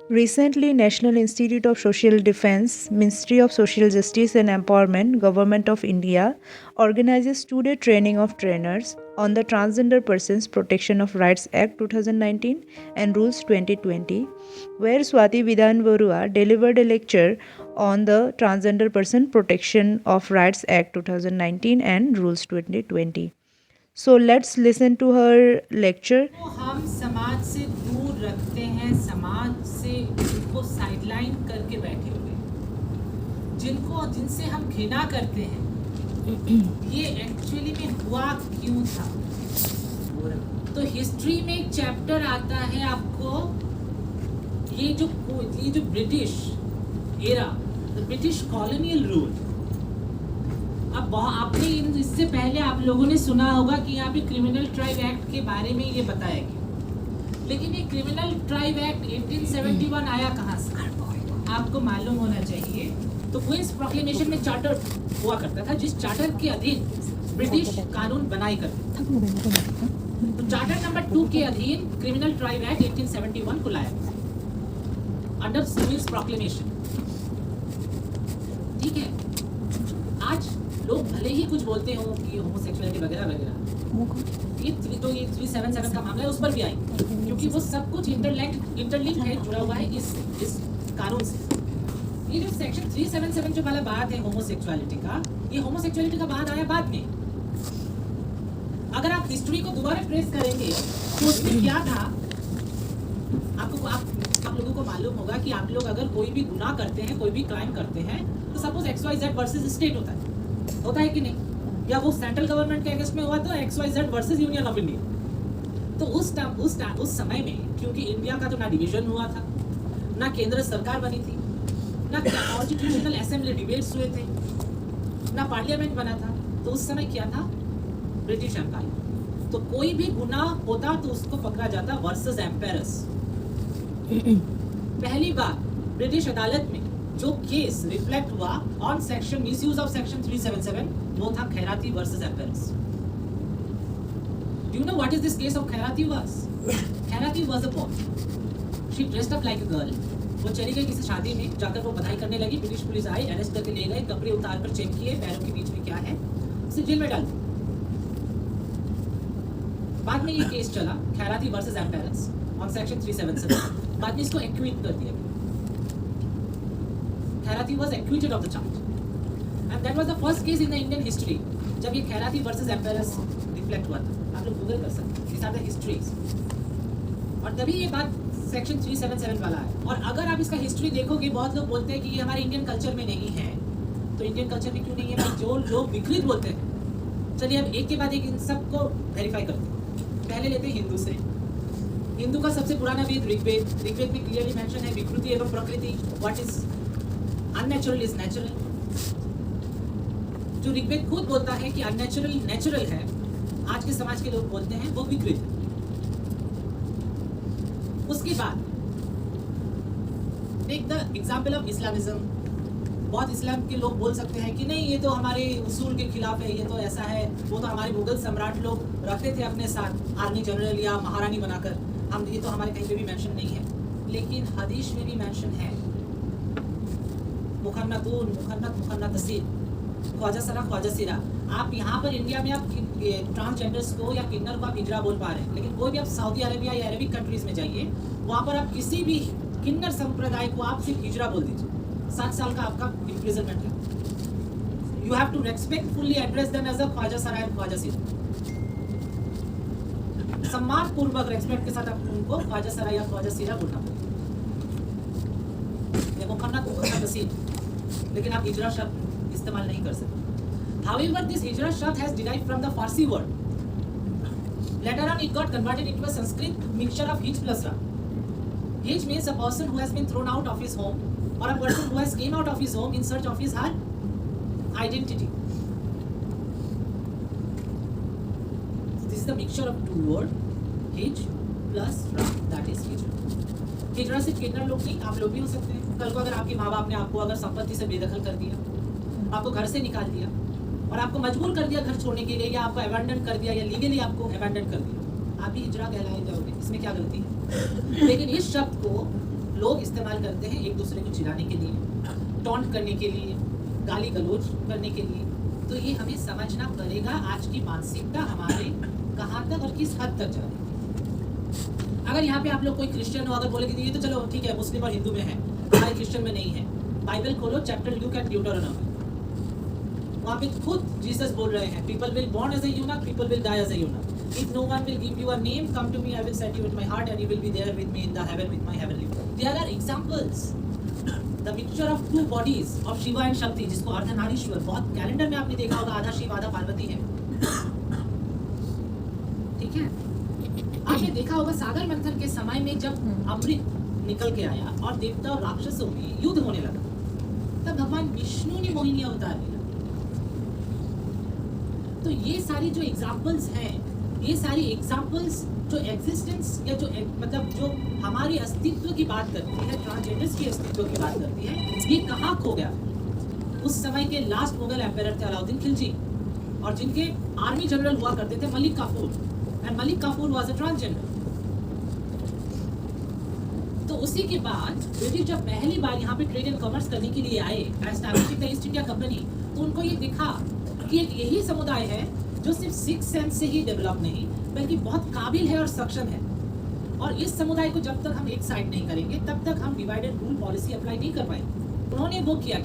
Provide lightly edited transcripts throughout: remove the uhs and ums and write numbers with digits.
Recently, National Institute of Social Defense, Ministry of Social Justice and Empowerment, Government of India organizes two-day training of trainers on the Transgender Persons Protection of Rights Act 2019 and Rules 2020, where Swati Vidhan Barua delivered a lecture on the Transgender Person Protection of Rights Act 2019 and Rules 2020. So let's listen to her lecture. तो हम समाज से दूर रखते हैं, समाज से उनको साइडलाइन करके बैठे हुए हैं, जिनसे हम घृणा करते हैं। ये एक्चुअली में हुआ क्यों था? तो हिस्ट्री में एक चैप्टर आता है आपको, ये जो British era, British colonial rule. अब आपने इससे पहले आप लोगों ने सुना होगा कि यहाँ पे क्रिमिनल ट्राइब एक्ट के बारे में ये बताया गया, लेकिन ये क्रिमिनल ट्राइब एक्ट 1871 आया कहाँ से आपको मालूम होना चाहिए। तो क्वींस प्रोक्लेमेशन में चार्टर हुआ करता था, जिस चार्टर के अधीन ब्रिटिश कानून बनाई करते था। तो चार्टर नंबर 2 के अधीन क्रिमिनल ट्राइब एक्ट 1871 को लाया अंडर क्वींस प्रोक्लेमेशन। ठीक है, आज लोग भले ही कुछ बोलते हो कि होमोसेक्सुअलिटी वगैरह वगैरह, ये 377 का मामला है, उस पर भी आई, क्योंकि वो सब कुछ इंटरलिंक है, जुड़ा हुआ है इस कानून से। ये जो सेक्शन 377 जो वाला बात है होमोसेक्सुअलिटी का, ये होमोसेक्सुअलिटी का बात आया बाद में। अगर आप हिस्ट्री को दोबारा ट्रेस करेंगे तो उसमें क्या था, आप लोगों को मालूम होगा कि आप लोग अगर कोई भी गुनाह करते हैं, कोई भी क्राइम करते हैं, तो सपोज XYZ वर्सेस स्टेट होता है कि नहीं, या वो सेंट्रल गवर्नमेंट के अगेंस्ट में हुआ तो XYZ versus union of India. तो उस समय में क्योंकि इंडिया का तो ना डिवीजन हुआ था, ना केंद्र सरकार बनी थी, ना कॉन्स्टिट्यूशनल असेंबली डिबेट्स हुए थे, ना पार्लियामेंट बना था, तो उस समय क्या था, ब्रिटिश एम्पायर। तो कोई भी गुनाह होता तो उसको पकड़ा जाता वर्सेस एम्पायर्स। पहली बार ब्रिटिश अदालत में जो केस रिफ्लेक्ट हुआ on section misuse of section 377, वो था Khairati versus empires. Do you know what is this case of Khairati was? Khairati was a boy, she dressed up like a girl. वो चली गई किसी शादी में, जाकर वो बधाई करने लगी, ब्रिटिश पुलिस आई, अरेस्ट करके ले गए, कपड़े उतार कर चेक किए, पैरों के बीच में क्या है, उसे जेल में डाल दिया। बाद में ये केस चला खैराती वर्सेस एम्पायर्स ऑन सेक्शन 377, बाद में इसको एक्विट कर दिया। खैराती was acquitted of the charge, and that was the first case in the Indian history जब ये खैराती versus एम्पायर्स रिफ्लेक्ट हुआ था। आप लोग गूगल कर सकते हैं, these are the histories। और तभी ये बात सेक्शन 377 वाला है। और अगर आप इसका हिस्ट्री देखोगे, बहुत लोग बोलते हैं कि ये हमारे इंडियन कल्चर में नहीं है, तो इंडियन कल्चर में क्यों नहीं है? जो लोग विकृत बोलते हैं। चलिए अब एक के बाद एक इन सबको वेरीफाई करते हैं। पहले लेते हैं हिंदू से। हिंदू का सबसे पुराना वेद ऋग्वेद। ऋग्वेद में क्लियरली मेंशन है विकृति एवं प्रकृति, what is unnatural is natural. जो ऋग्वेद खुद बोलता है कि अननेचुरल नेचुरल है, आज के समाज के लोग बोलते हैं वो विकृत है। उसके बाद take the example of Islamism. बहुत इस्लाम के लोग बोल सकते हैं कि नहीं, ये तो हमारे उसूल के खिलाफ है, ये तो ऐसा है, वो तो हमारे मुगल सम्राट लोग रखते थे अपने साथ आर्मी जनरल या महारानी बनाकर, हम ये तो हमारे कहीं पे भी मेंशन नहीं है। लेकिन हदीस में भी मेंशन है, मुखन्नतून मुखन्नत मुखन्नत तसीर, ख्वाजा सरा ख्वाजा सिरा। आप यहाँ पर इंडिया में आप ट्रांसजेंडर्स को या किन्नर को आप हिजरा बोल पा रहे हैं, लेकिन कोई भी आप सऊदी अरेबिया या अरबिक कंट्रीज में जाइए, वहाँ पर आप किसी भी किन्नर संप्रदाय को आप सिर्फ हिजरा बोल दीजिए, 7 साल का आपका इम्प्रिजनमेंट है। You have to respectfully address them as a khwaja sara and Khwaja सिरा। सम्मान पूर्वक रेस्पेक्ट के साथ आप उनको ख्वाजा सरा या ख्वाजा सिरा बोलना पड़ेगा। मुखन्नत मुखन्नत तसीर, लेकिन आप हिजरा शब्द इस्तेमाल नहीं कर सकते। However, this hijra शब्द has derived from the Farsi word. Later on, it got converted into a Sanskrit mixture of hij plus ra. Hij means a person who has been thrown out of his home, or a person who has came out of his home in search of his her identity. This is the mixture of two words, hij plus ra, that is hijra. हिजरा सिर्फ किन्नर लोग नहीं, आप लोग भी हो सकते हैं। कल को अगर आपके माँ बाप ने आपको अगर संपत्ति से बेदखल कर दिया, आपको घर से निकाल दिया और आपको मजबूर कर दिया घर छोड़ने के लिए, या आपको अबैंडन कर दिया, या लीगली आपको अबैंडन कर दिया, आप भी हिजरा कहलाए जाओगे। इसमें क्या गलती है? लेकिन इस शब्द को लोग इस्तेमाल करते हैं एक दूसरे को चिढ़ाने के लिए, टॉन्ट करने के लिए, गाली गलौज करने के लिए। तो ये हमें समझना पड़ेगा आज की मानसिकता हमारे कहाँ तक और किस हद तक जा रही है। अगर यहाँ पे आप लोग कोई क्रिश्चियन हो, अगर बोलेंगे ये तो चलो ठीक है, मुस्लिम और हिंदू में है, हमारे क्रिश्चियन में नहीं है। बाइबल खोलो, चैप्टर लुक एट ड्यूटरोनॉमी, वहाँ पे खुद जीसस बोल रहे हैं, people will born as a eunuch, people will die as a eunuch. If no one will give you a name, come to me, I will set you in my heart and you will be there with me in the heaven with my heavenly Father. There are examples. The mixture of two bodies of Shiva and Shakti, जिसको अर्धनारीश्वर, बहुत calendar में आपने देखा होगा, आधा शिव आधा पार्वती है, ठीक है। आपने देखा होगा सागर मंथन के समय में जब अमृत निकल के आया और देवता और राक्षसों में युद्ध होने लगा, तब भगवान विष्णु ने मोहिनी अवतार लिया। तो ये सारी जो एग्जाम्पल्स हैं, ये सारी एग्जाम्पल्स जो एग्जिस्टेंस या जो मतलब जो हमारे अस्तित्व की बात करती है, ट्रांसजेंडर्स के अस्तित्व की बात करती है, ये कहाँ खो गया? उस समय के लास्ट मुगल एम्पायर थे अलाउद्दीन खिलजी, और जिनके आर्मी जनरल हुआ करते थे Malik Kafur, and Malik Kafur was a transgender. तो उसी के बाद ब्रिटिश जब पहली बार यहाँ पे ट्रेड एंड कॉमर्स करने के लिए आए, establishing the east India company, तो उनको ये दिखा कि एक यही समुदाय है जो सिर्फ सिक्स सेंस से ही डेवलप नहीं बल्कि बहुत काबिल है और सक्षम है। और इस समुदाय को जब तक हम एक साइड नहीं करेंगे तब तक हम divide and rule policy apply नहीं कर पाएंगे। उन्होंने वो किया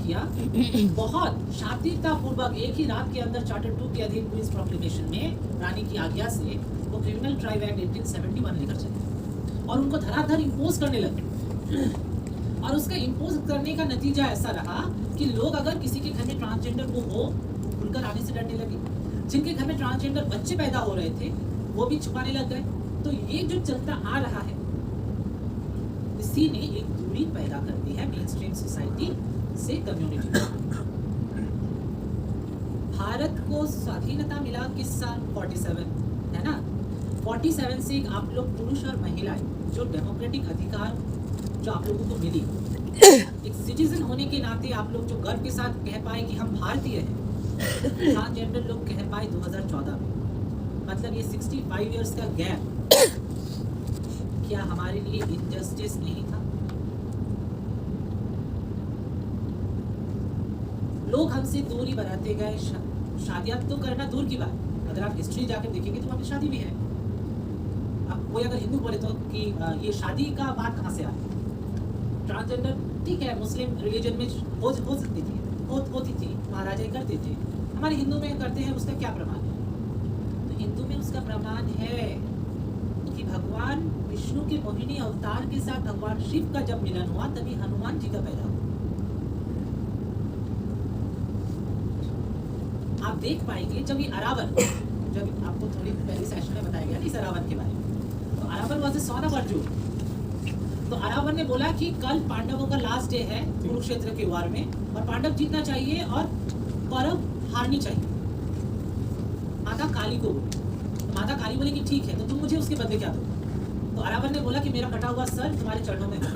बहुत शातिरता पूर्वक एक ही रात के अंदर चार्टर 2 के अधीन क्वींस प्रोक्लेमेशन में रानी की आज्ञा से वो क्रिमिनल ट्राइब एक्ट 1871 लेकर चले और उनको धराधर इम्पोज करने लगे। और उसका इम्पोज करने का नतीजा ऐसा रहा कि लोग अगर किसी के घर में ट्रांसजेंडर वो हो, खुलकर आने से डरने लगे। जिनके घर में ट्रांसजेंडर बच्चे पैदा हो रहे थे वो भी छुपाने लग गए। तो ये जो चलता आ रहा है, इसी ने एक दूरी पैदा कर दी है मेन स्ट्रीम सोसाइटी से कम्युनिटी। भारत को स्वाधीनता मिला किस साल? 47, है ना। 47 से आप लोग पुरुष और महिलाएं जो डेमोक्रेटिक अधिकार जो आप लोगों को मिली, एक सिटीजन होने के नाते आप लोग जो गर्व के साथ कह पाए कि हम भारतीय हैं, ट्रांसजेंडर लोग कह पाए 2014 में। मतलब ये 65 इयर्स का गैप क्या हमारे लिए इनजस्टिस नहीं था? लोग हमसे दूरी बनाते गए। शादियां तो करना दूर की बात, अगर आप हिस्ट्री जाकर देखेंगे तो वहाँ पे शादी भी है। अब कोई अगर हिंदू बोले तो कि ये शादी का बात कहाँ से आई? ट्रांसजेंडर ठीक है, मुस्लिम रिलीजन में हो सकती थी, होती थी, महाराजा करते थे, हमारे हिंदू में करते हैं, उसका क्या प्रमाण है? तो हिंदू में उसका प्रमाण है कि भगवान विष्णु के मोहिनी अवतार के साथ भगवान शिव का जब मिलन हुआ तभी हनुमान जी का पैदा हुआ। आप देख पाएंगे जब ये अरावन, जब आपको थोड़ी पहले सेशन में बताया गया इस अरावन के बारे में, तो Aravan was the son of Arjun. तो अरावन ने बोला कि कल पांडवों का लास्ट डे है कुरुक्षेत्र के वार में, और पांडव जीतना चाहिए और कौरव हारनी चाहिए। माता काली को बोली, माता काली बोली कि ठीक है, तो तुम मुझे उसके बदले क्या दो? तो अरावन ने बोला कि मेरा कटा हुआ सर तुम्हारे चरणों में है।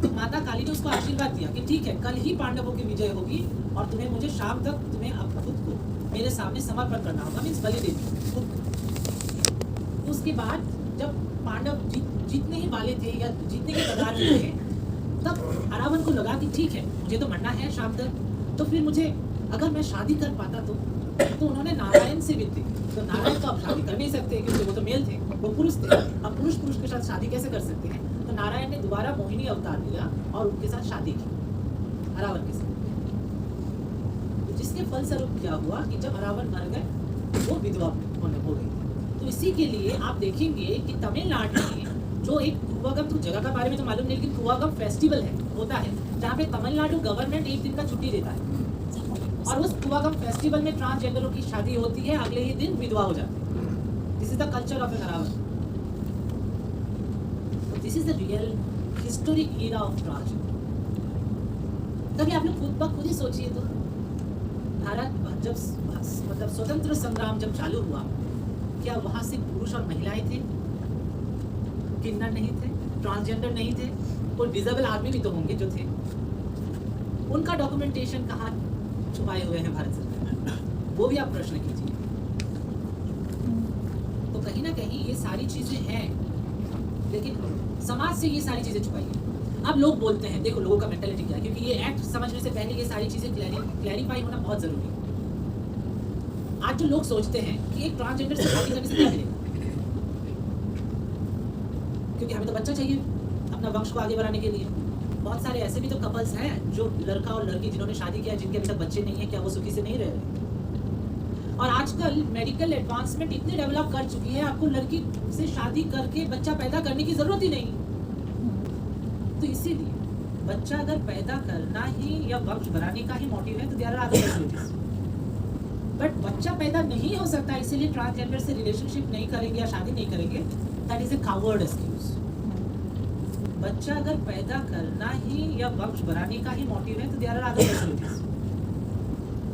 तो माता काली ने उसको आशीर्वाद दिया कि ठीक है, कल ही पांडवों की विजय होगी और तुम्हें मुझे शाम तक तुम्हें अब खुद को मेरे सामने समर्पण करना होगा, मीन्स बलि देनी। उसके बाद जब पांडव जीतने ही वाले थे या जीतने के कगार में थे, तब अरावन को लगा कि ठीक है, मुझे तो मरना है शाम तक, तो फिर मुझे अगर मैं शादी कर पाता तो उन्होंने नारायण से विद्य, तो नारायण तो अब शादी कर नहीं सकते क्योंकि वो तो मेल थे, वो पुरुष थे। अब पुरुष के साथ शादी कैसे कर सकते हैं? तो नारायण ने दोबारा मोहिनी अवतार लिया और उनके साथ शादी की, अरावन के साथ। तो जिसके फलस्वरूप क्या हुआ कि जब अरावन मर गए वो विधवा हो गई। तो इसी के लिए आप देखेंगे कि तमिलनाडु में जो एक कुवागम, तो जगह का बारे में तो मालूम नहीं, लेकिन कुवागम फेस्टिवल है, होता है, जहाँ पे तमिलनाडु गवर्नमेंट एक दिन का छुट्टी देता है, और उस कुवागम फेस्टिवल में ट्रांसजेंडरों की शादी होती है, अगले ही दिन विधवा हो जाती है। This is the culture of an Aravan. This is the real historic era of transgender. कभी आप लोग खुद ही सोचिए तो, भारत जब मतलब स्वतंत्र संग्राम जब चालू हुआ, क्या वहां से पुरुष और महिलाएं थे? किन्नर नहीं थे, ट्रांसजेंडर नहीं थे, कोई डिसेबल आदमी भी तो होंगे जो थे। उनका डॉक्यूमेंटेशन कहाँ छुपाए हुए हैं भारत सरकार? वो भी आप प्रश्न कीजिए। तो कहीं ना कहीं ये सारी चीजें हैं लेकिन समाज से ये सारी चीज़ें छुपाइए। अब लोग बोलते हैं, देखो लोगों का मेंटालिटी क्या है, क्योंकि ये एक्ट समझने से पहले ये सारी चीज़ें क्लैरिफाई होना बहुत ज़रूरी है। आज जो लोग सोचते हैं कि एक ट्रांसजेंडर से शादी करने से क्या मिलेगा, क्योंकि हमें तो बच्चा चाहिए अपना वंश को आगे बढ़ाने के लिए। बहुत सारे ऐसे भी तो कपल्स हैं जो लड़का और लड़की जिन्होंने शादी किया, जिनके अभी तक बच्चे नहीं है, क्या वो सुखी से नहीं रह रहे? और आजकल मेडिकल एडवांसमेंट इतनी डेवलप कर चुकी है, आपको लड़की से शादी करके बच्चा पैदा करने की जरूरत ही नहीं। तो इसीलिए बच्चा अगर पैदा करना ही या वंश बढ़ाने का ही मोटिव है तो there are other possibilities, but बच्चा पैदा नहीं हो सकता, इसीलिए ट्रांसजेंडर से रिलेशनशिप नहीं करेंगे या शादी नहीं करेंगे, that is a coward excuse. बच्चा अगर पैदा करना ही या वंश बढ़ाने का ही मोटिव है तो there are other possibilities,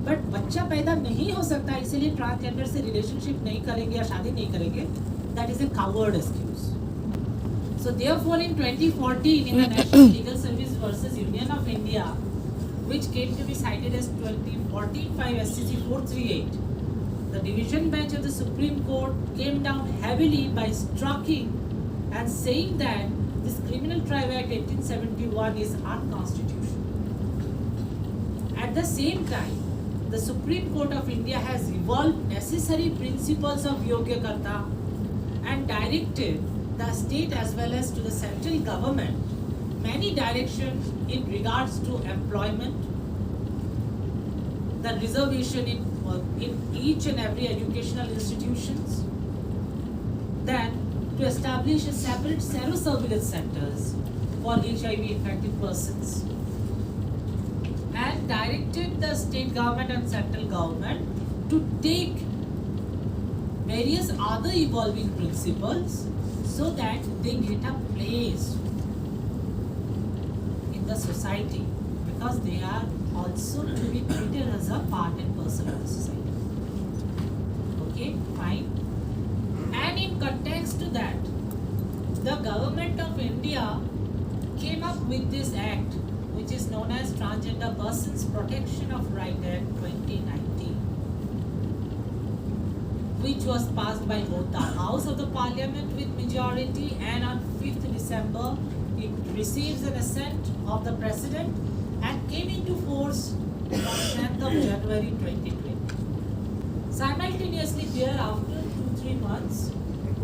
but बच्चा पैदा नहीं हो सकता, इसीलिए ट्रांसजेंडर से रिलेशनशिप नहीं करेंगे या शादी नहीं करेंगे, that is a coward excuse. So therefore in 2014 in the National Legal Service versus Union of India, which came to be cited as 2014 5 SCC 438, the division bench of the Supreme Court came down heavily by striking and saying that this Criminal Trial Act 1871 is unconstitutional. At the same time, the Supreme Court of India has evolved necessary principles of Yogya Karta and directed the state as well as to the central government many directions in regards to employment, the reservation in each and every educational institutions, then to establish a separate serosurveillance centers for HIV infected persons, and directed the state government and central government to take various other evolving principles so that they get a place in the society, because they are also to be treated as a part and parcel of the society. Okay, fine. And in context to that, the government of India came up with this act, which is known as Transgender Persons Protection of Right Act 2019. Which was passed by both the House of the Parliament with majority, and on 5th December it receives an assent of the President and came into force on 10th of January 2020. Simultaneously thereafter, 2-3 months,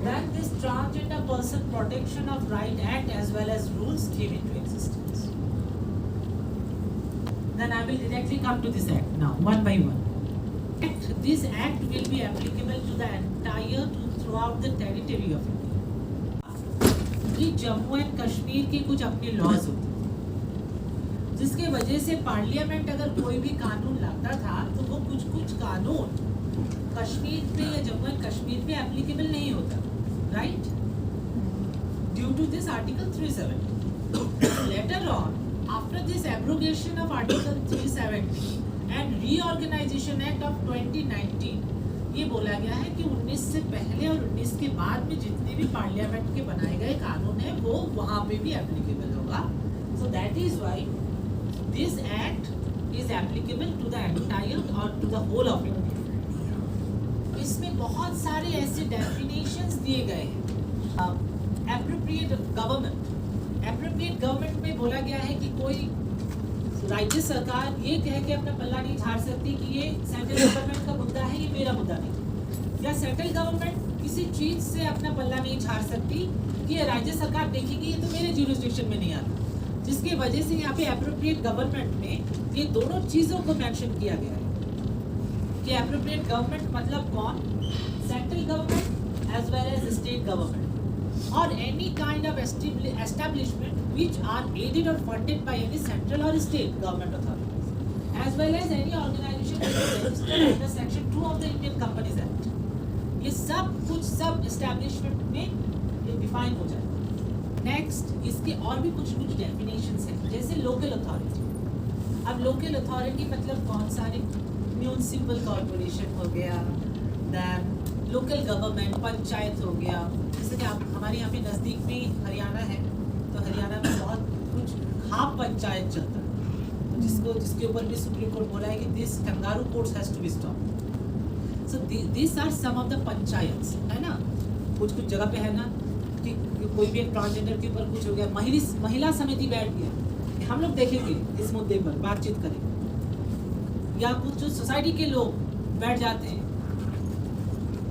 then this Transgender Person Protection of Right Act as well as rules came into existence. Then I will directly come to this act now, one by one. This act will be applicable to the entire throughout the territory of India. कि Jammu and Kashmir के कुछ अपने laws होते हैं, जिसके वजह से parliament अगर कोई भी कानून लाता था तो वो कुछ कानून कश्मीर पे या जम्मू एंड कश्मीर पे एप्लीकेबल नहीं होता, right, due to this article 370. Later on, after this abrogation of article 370 and reorganisation act of 2019, ये बोला गया है कि 19 से पहले और 19 के बाद में जितने भी पार्लियामेंट के बनाए गए कानून हैं वो वहाँ पे भी एप्लीकेबल होगा. So that is why this act is applicable to the entire or to the whole of India. इसमें बहुत सारे ऐसे डेफिनेशंस दिए गए हैं. एप्रोप्रिएट गवर्नमेंट में बोला गया है कि कोई राज्य सरकार ये कह के अपना पल्ला नहीं झाड़ सकती कि ये सेंट्रल गवर्नमेंट का मुद्दा है, ये मेरा मुद्दा नहीं, या सेंट्रल गवर्नमेंट किसी चीज से अपना पल्ला नहीं झाड़ सकती कि ये राज्य सरकार देखेगी ये तो मेरे ज्यूरिसडिक्शन में नहीं आता. जिसकी वजह से यहाँ पे एप्रोप्रिएट गवर्नमेंट में ये दोनों चीजों को मेंशन किया गया है कि एप्रोप्रिएट गवर्नमेंट मतलब कौन, central government as well as state government, or any kind of establishment which are aided or funded by any central or state government authorities, as well as any organization which is registered under section 2 of the Indian Companies Act. ये सब कुछ सब establishment में ये define हो जाएगा. Next, इसके और भी कुछ definitions हैं, जैसे local authority. अब local authority मतलब कौन सारे, municipal corporation हो गया, then लोकल गवर्नमेंट, पंचायत हो गया. जैसे कि आप हमारे यहाँ पे नज़दीक में हरियाणा है, तो हरियाणा में बहुत कुछ खाप पंचायत चलता है, तो जिसके ऊपर भी सुप्रीम कोर्ट बोला है कि this kangaroo courts has to be stopped. So this are some of the panchayats, है ना. कुछ जगह पे है ना कि कोई भी एक ट्रांसजेंडर के ऊपर कुछ हो गया, महिला समिति बैठ गया, हम लोग देखेंगे इस मुद्दे पर बातचीत करेंगे, या कुछ सोसाइटी के लोग बैठ जाते हैं,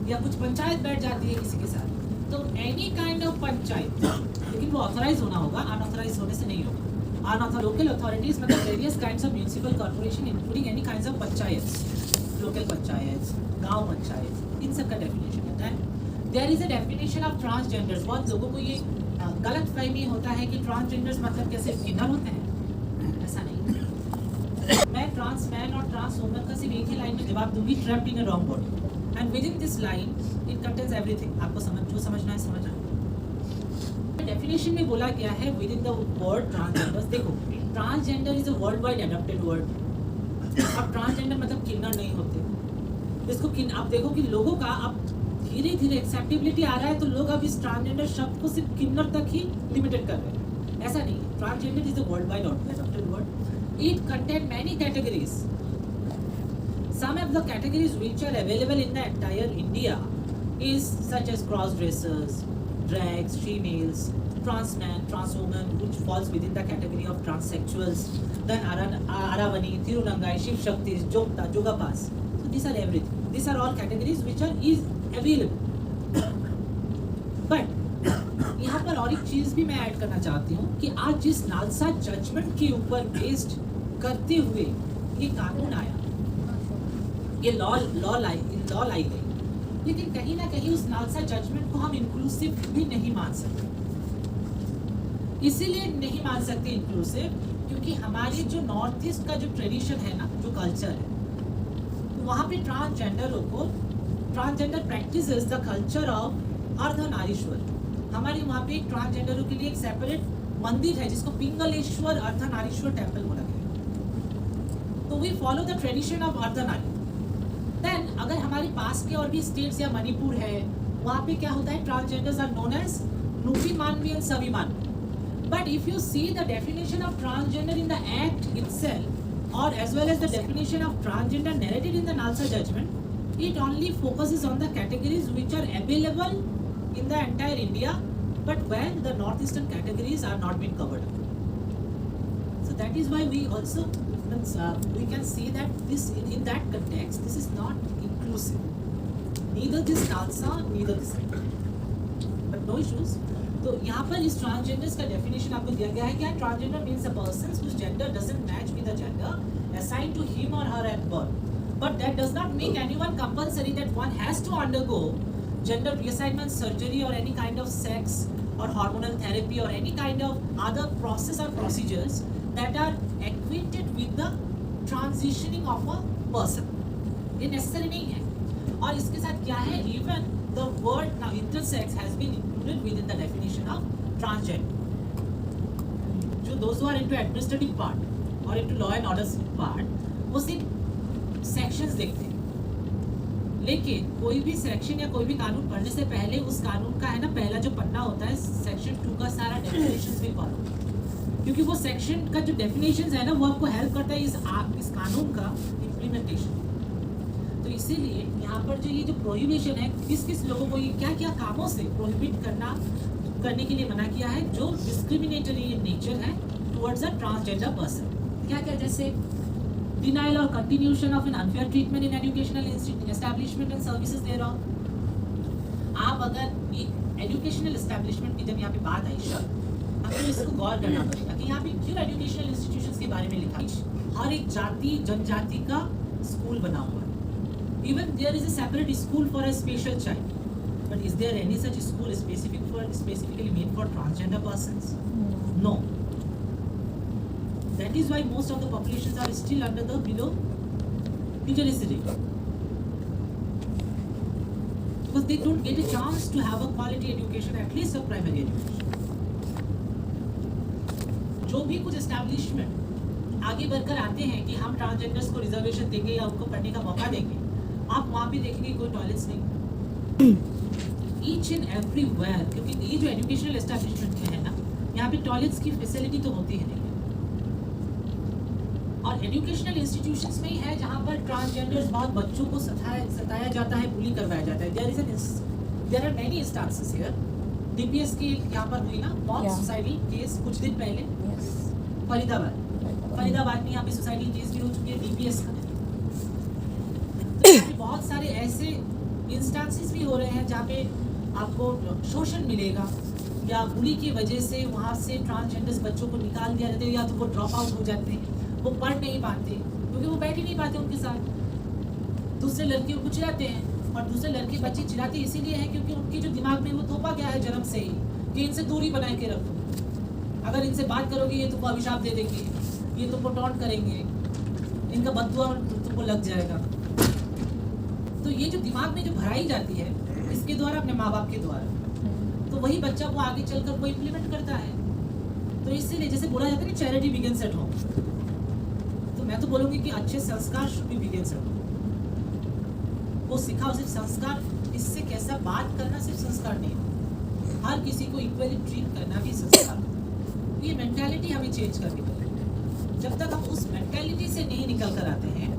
या कुछ पंचायत बैठ जाती है किसी के साथ, तो एनी काइंड ऑफ पंचायत, लेकिन वो ऑथराइज होना होगा, अनऑथराइज होने से नहीं होगा। अनऑथराइज लोकल अथॉरिटीज मतलब various kinds of municipal corporation including any kinds of panchayat, local panchayat, गांव पंचायत, इन सब का डेफिनेशन होता है। There is a definition of transgenders. बहुत लोगों को ये गलत फहमी होता है कि ट्रांसजेंडर्स मतलब कैसे किन्नर होते हैं, ऐसा नहीं। मैं ट्रांस मैन और ट्रांस वुमन का सिर्फ एक ही लाइन में जवाब दूंगी, trapped in a wrong body, and with in this line it contains everything. आपको जो समझना है समझना। डेफिनेशन में बोला गया है with in the word transgenders. देखो, transgender is a world wide adopted word. अब ट्रांसजेंडर मतलब किन्नर नहीं होते। इसको आप देखो कि लोगों का अब धीरे धीरे एक्सेप्टेबिलिटी आ रहा है, तो लोग अब इस ट्रांसजेंडर शब्द को सिर्फ किन्नर तक ही लिमिटेड कर रहे हैं। ऐसा नहीं है। Transgender is a world wide adopted word. It contain many categories. Some of the categories which are available in the entire India is such as cross-dressers, drags, females, trans man, trans woman, which falls within the category of transsexuals, then Aravani, Tirunangai, Shiv Shakti, Jogta, Jogapas. So these are everything. These are all categories which are is available. But यहाँ पर और एक चीज़ भी मैं add करना चाहती हूँ कि आज जिस नालसा जजमेंट के ऊपर बेस्ड करते हुए ये कानून आया, ये लॉ लाई गई, लेकिन कहीं ना कहीं उस नालसा जजमेंट को हम इंक्लूसिव भी नहीं मान सकते। इसीलिए नहीं मान सकते इंक्लूसिव क्योंकि हमारे जो नॉर्थ ईस्ट का जो ट्रेडिशन है ना, जो कल्चर है, वहाँ पे transgender practices the culture of Ardhanarishvara. हमारे वहाँ पे ट्रांसजेंडरों के लिए एक सेपरेट मंदिर है जिसको पिंगलेश्वर अर्धनारीश्वर टेम्पल बोला गया। तो we follow the tradition of Ardhanari. Then अगर हमारे पास के और भी स्टेट्स या मणिपुर है, वहाँ पे क्या होता है, ट्रांसजेंडर्स आर नोन एज नूपी मानवी एंड सभी मानवी। But if you see the definition of transgender in the act itself or as well as the definition of transgender narrated in the Nalsa judgment, it only focuses on the categories which are available in the entire India, but where the northeastern categories are not being covered up. So that is why we also we can see that this in that context this is not inclusive. Neither this Nalsa, neither this. But no issues. तो यहाँ पर इस transgenders का definition आपको दिया गया है। क्या transgender means a person whose gender doesn't match with the gender assigned to him or her at birth, but that does not make anyone compulsory that one has to undergo gender reassignment surgery or any kind of sex or hormonal therapy or any kind of other process or procedures that are equated with the transitioning of a person. ये necessary नहीं है। और इसके साथ क्या है, even the word now intersex has been included within the definition of transgender. जो those who are into administrative part or into law and order part, वो सिर्फ sections देखते हैं। लेकिन कोई भी सेक्शन या कोई भी कानून पढ़ने से पहले उस कानून का है ना, पहला जो पन्ना होता है सेक्शन 2 का सारा डेफिनेशंस भी पढ़ो, क्योंकि वो सेक्शन का जो डेफिनेशंस है ना, वो आपको हेल्प करता है इस कानून का इम्प्लीमेंटेशन। तो इसीलिए यहाँ पर जो ये जो प्रोहिबिशन है, किस किस लोगों को ये क्या क्या कामों से प्रोहिबिट करने के लिए मना किया है, जो डिस्क्रिमिनेटरी इन नेचर है टुवर्ड्स अ ट्रांसजेंडर पर्सन। क्या क्या, जैसे डिनायल और continuation of an unfair treatment in educational establishment and services thereof. आप अगर एक एजुकेशनल एस्टैब्लिशमेंट की जब यहाँ पे बात आई शब्द, हमें इसको गौर करना पड़ेगा कि यहाँ पे क्यों एजुकेशनल इंस्टीट्यूशंस के बारे में लिखा है। हर एक जाति जनजाति का स्कूल बना हुआ है। Even there is a separate school for a special child, but is there any such school specifically made for transgender persons? No. That is why most of the populations are still under the below literacy rate, because they don't get a chance to have a quality education, at least a primary education. जो भी कुछ establishment आगे बढ़कर आते हैं कि हम transgenders को रिजर्वेशन देंगे या उनको पढ़ने का मौका देंगे, आप वहाँ पे देखेंगे कोई टॉयलेट्स नहीं। ईच एंड एवरीवेयर, क्योंकि ये जो एजुकेशनल एस्टैब्लिशमेंट है ना, यहाँ पे टॉयलेट्स की फैसिलिटी तो होती है नहीं। और एजुकेशनल इंस्टीट्यूशंस में ही है जहाँ पर ट्रांसजेंडर्स बहुत बच्चों को सताया जाता है, बुली करवाया जाता है। There are many instances here DPS की एक यहाँ पर हुई ना बहुत Yeah. सुसाइडल केस कुछ दिन पहले Yes. फरीदाबाद में यहाँ पे सुसाइडल केस भी हो चुकी है डीपीएस का। तो यहाँ पे बहुत सारे ऐसे इंस्टेंसेस भी हो रहे हैं जहाँ पे आपको शोषण मिलेगा या बुली की वजह से वहाँ से ट्रांसजेंडर्स बच्चों को निकाल दिया जाता है या तो वो ड्रॉप आउट हो जाते हैं, वो पढ़ नहीं पाते क्योंकि वो बैठ ही नहीं पाते उनके साथ। दूसरे लड़के उनको चिढ़ाते हैं और दूसरे लड़के बच्चे चिढ़ाते इसीलिए हैं क्योंकि उनके जो दिमाग में वो थोपा गया है जन्म से ही कि इनसे दूरी बना के रखो, अगर इनसे बात करोगे ये तुमको अभिशाप दे देंगे, ये तुमको टॉन्ट करेंगे, इनका बददुआ तुमको लग जाएगा। तो ये जो दिमाग में जो भराई जाती है इसके द्वारा अपने माँ बाप के द्वारा, तो वही बच्चा वो आगे चलकर वो इम्प्लीमेंट करता है। तो इसीलिए जैसे बोला जाता है ना चैरिटी बिगिंस एट होम, तो मैं तो बोलूँगी कि अच्छे संस्कार should be begins at home. वो सिखाओ, सिर्फ संस्कार, इससे कैसा बात करना सिर्फ संस्कार नहीं, हर किसी को इक्वली ट्रीट करना भी संस्कार। ये मेंटालिटी हमें चेंज करनी पड़ेगी। जब तक हम उस मेंटालिटी से नहीं निकल कर आते हैं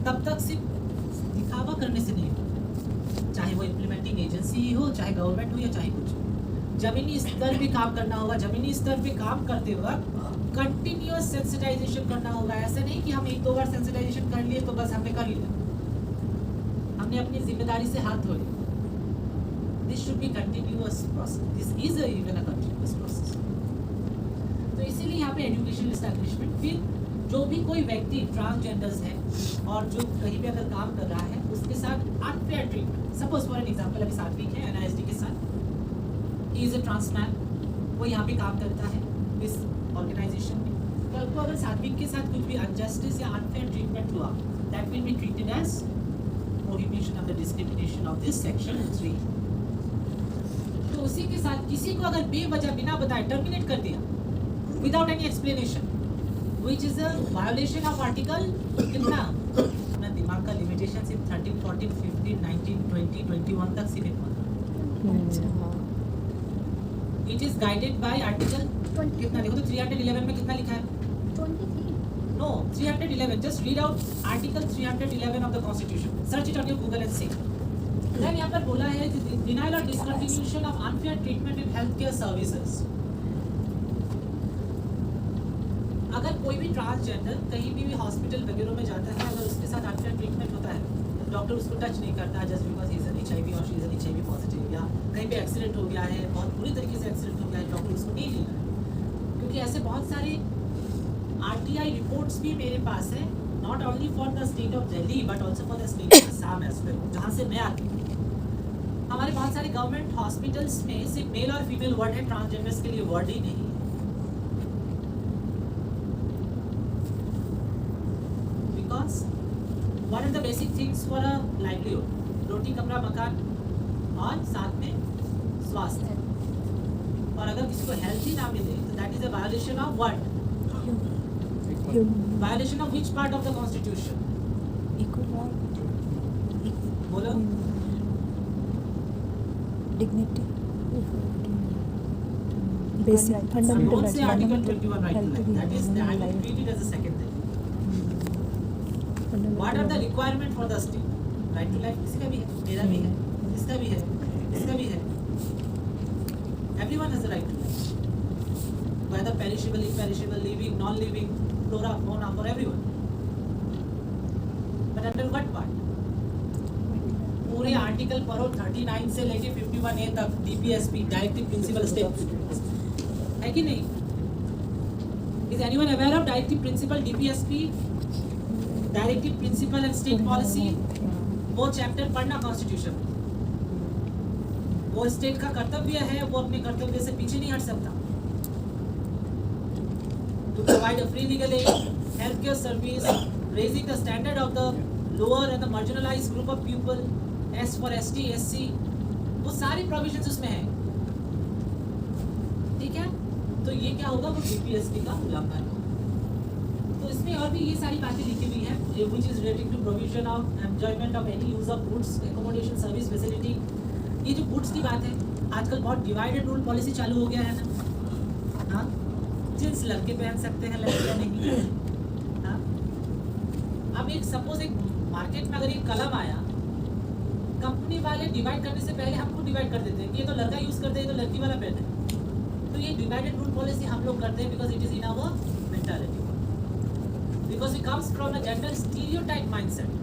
तब तक सिर्फ दिखावा करने से नहीं हो, चाहे वो इम्प्लीमेंटिंग एजेंसी ही हो, चाहे गवर्नमेंट हो या चाहे कुछ हो। जमीनी स्तर पे काम करना होगा, जमीनी स्तर पे काम करते वक्त कंटिन्यूअस सेंसिटाइजेशन करना होगा। ऐसा नहीं कि हम एक दो बार सेंसिटाइजेशन कर लिए तो बस हमने कर लिया, हमने अपनी जिम्मेदारी से हाथ धो लिया। This should be continuous process, this is even a continuous process. तो इसीलिए यहाँ पे एजुकेशनल एस्टैब्लिशमेंट, फिर जो भी कोई व्यक्ति ट्रांसजेंडर्स है और जो कहीं पे अगर काम कर रहा है उसके साथ unfair treatment, suppose for an example अभी सात्विक है एनआईएसडी के साथ, he is a trans man, वो यहाँ पे काम करता है इस ऑर्गेनाइजेशन में। कल को अगर सात्विक के साथ कुछ भी अनजस्टिस या अनफेयर ट्रीटमेंट हुआ, that will be treated as prohibition of the discrimination of this section 3। तो उसी के साथ किसी को अगर बेवजह बिना बताए टर्मिनेट कर दिया without any explanation, which is a violation of article कितना अपना दिमाग का लिमिटेशन सिर्फ 13, 14, 15, 19, 20, 21 तक सीमित होता। It is guided by article कितना, देखो तो 311 में कितना लिखा है? 23. No, 311. Just read out article 311 of the Constitution. Search it on your Google and see. Then यहाँ पर बोला है denial or discontinuation of unfair treatment in healthcare services. अगर कोई भी ट्रांसजेंडर कहीं भी हॉस्पिटल वगैरह में जाता है, अगर उसके साथ अनफेयर ट्रीटमेंट होता है, डॉक्टर उसको टच नहीं करता just because he is an HIV और she is an HIV positive, या कहीं पे एक्सीडेंट हो गया है, बहुत बुरी तरीके से एक्सीडेंट हो गया है, डॉक्टर उसको नहीं लेना है, क्योंकि ऐसे बहुत सारे RTI रिपोर्ट्स भी मेरे पास है, not only for the state of Delhi but also for the state of Assam as well, जहाँ से मैं आती हूँ। हमारे बहुत सारे गवर्नमेंट हॉस्पिटल्स में सिर्फ मेल और फीमेल वार्ड है, ट्रांसजेंडर्स के लिए वार्ड ही नहीं है। What are the basic things for a livelihood? रोटी कपड़ा मकान और साथ में स्वास्थ्य। और अगर किसी को हेल्थ ही ना मिले तो that is a violation of what? Violation of which part of the constitution? बोलो। Dignity. Basic fundamental Don't rights. say Article fundamental 21 right to health life. That is, I will life. treat it as a second thing. Fundamental What are the rights. requirement for the state? Right to life किसी का भी है, मेरा भी है, इसका भी है, इसका भी है। Everyone has a right to life. Whether perishable, imperishable, living, non-living, flora, fauna, for everyone. But under what part? पूरे आर्टिकल पढ़ो 39 से लेके 51A तक, DPSP, डायरेक्टिव प्रिंसिपल स्टेट, है कि नहीं? Is anyone aware of directive principle, DPSP? Directive principle and state policy, वो chapter पढ़ना कॉन्स्टिट्यूशन। वो स्टेट का कर्तव्य है, वो अपने कर्तव्य से पीछे नहीं हट सकता। To provide a free legal aid, health care service, raising the standard of the lower and the marginalised group of people, as for ST, SC, वो सारी प्रोविजंस उसमें है। ठीक है, तो ये क्या होगा? वो DPSP का उल्लंघन होगा। तो इसमें और भी ये सारी बातें लिखी हुई है, which is relating to provision of enjoyment of any use of goods, accommodation, service, facility। ये जो goods की बात है, आजकल बहुत डिवाइडेड रूल पॉलिसी चालू हो गया है ना। हाँ, जींस लड़के पहन सकते हैं, लड़कियां नहीं। हाँ, अब एक सपोज एक मार्केट में अगर एक कलम आया, कंपनी वाले डिवाइड करने से पहले हमको डिवाइड कर देते हैं कि ये तो लड़का यूज करते हैं, ये तो लड़की वाला पेन है। तो ये डिवाइडेड रूल पॉलिसी हम लोग करते हैं because it is in our mentality, because it comes from a gender stereotype mindset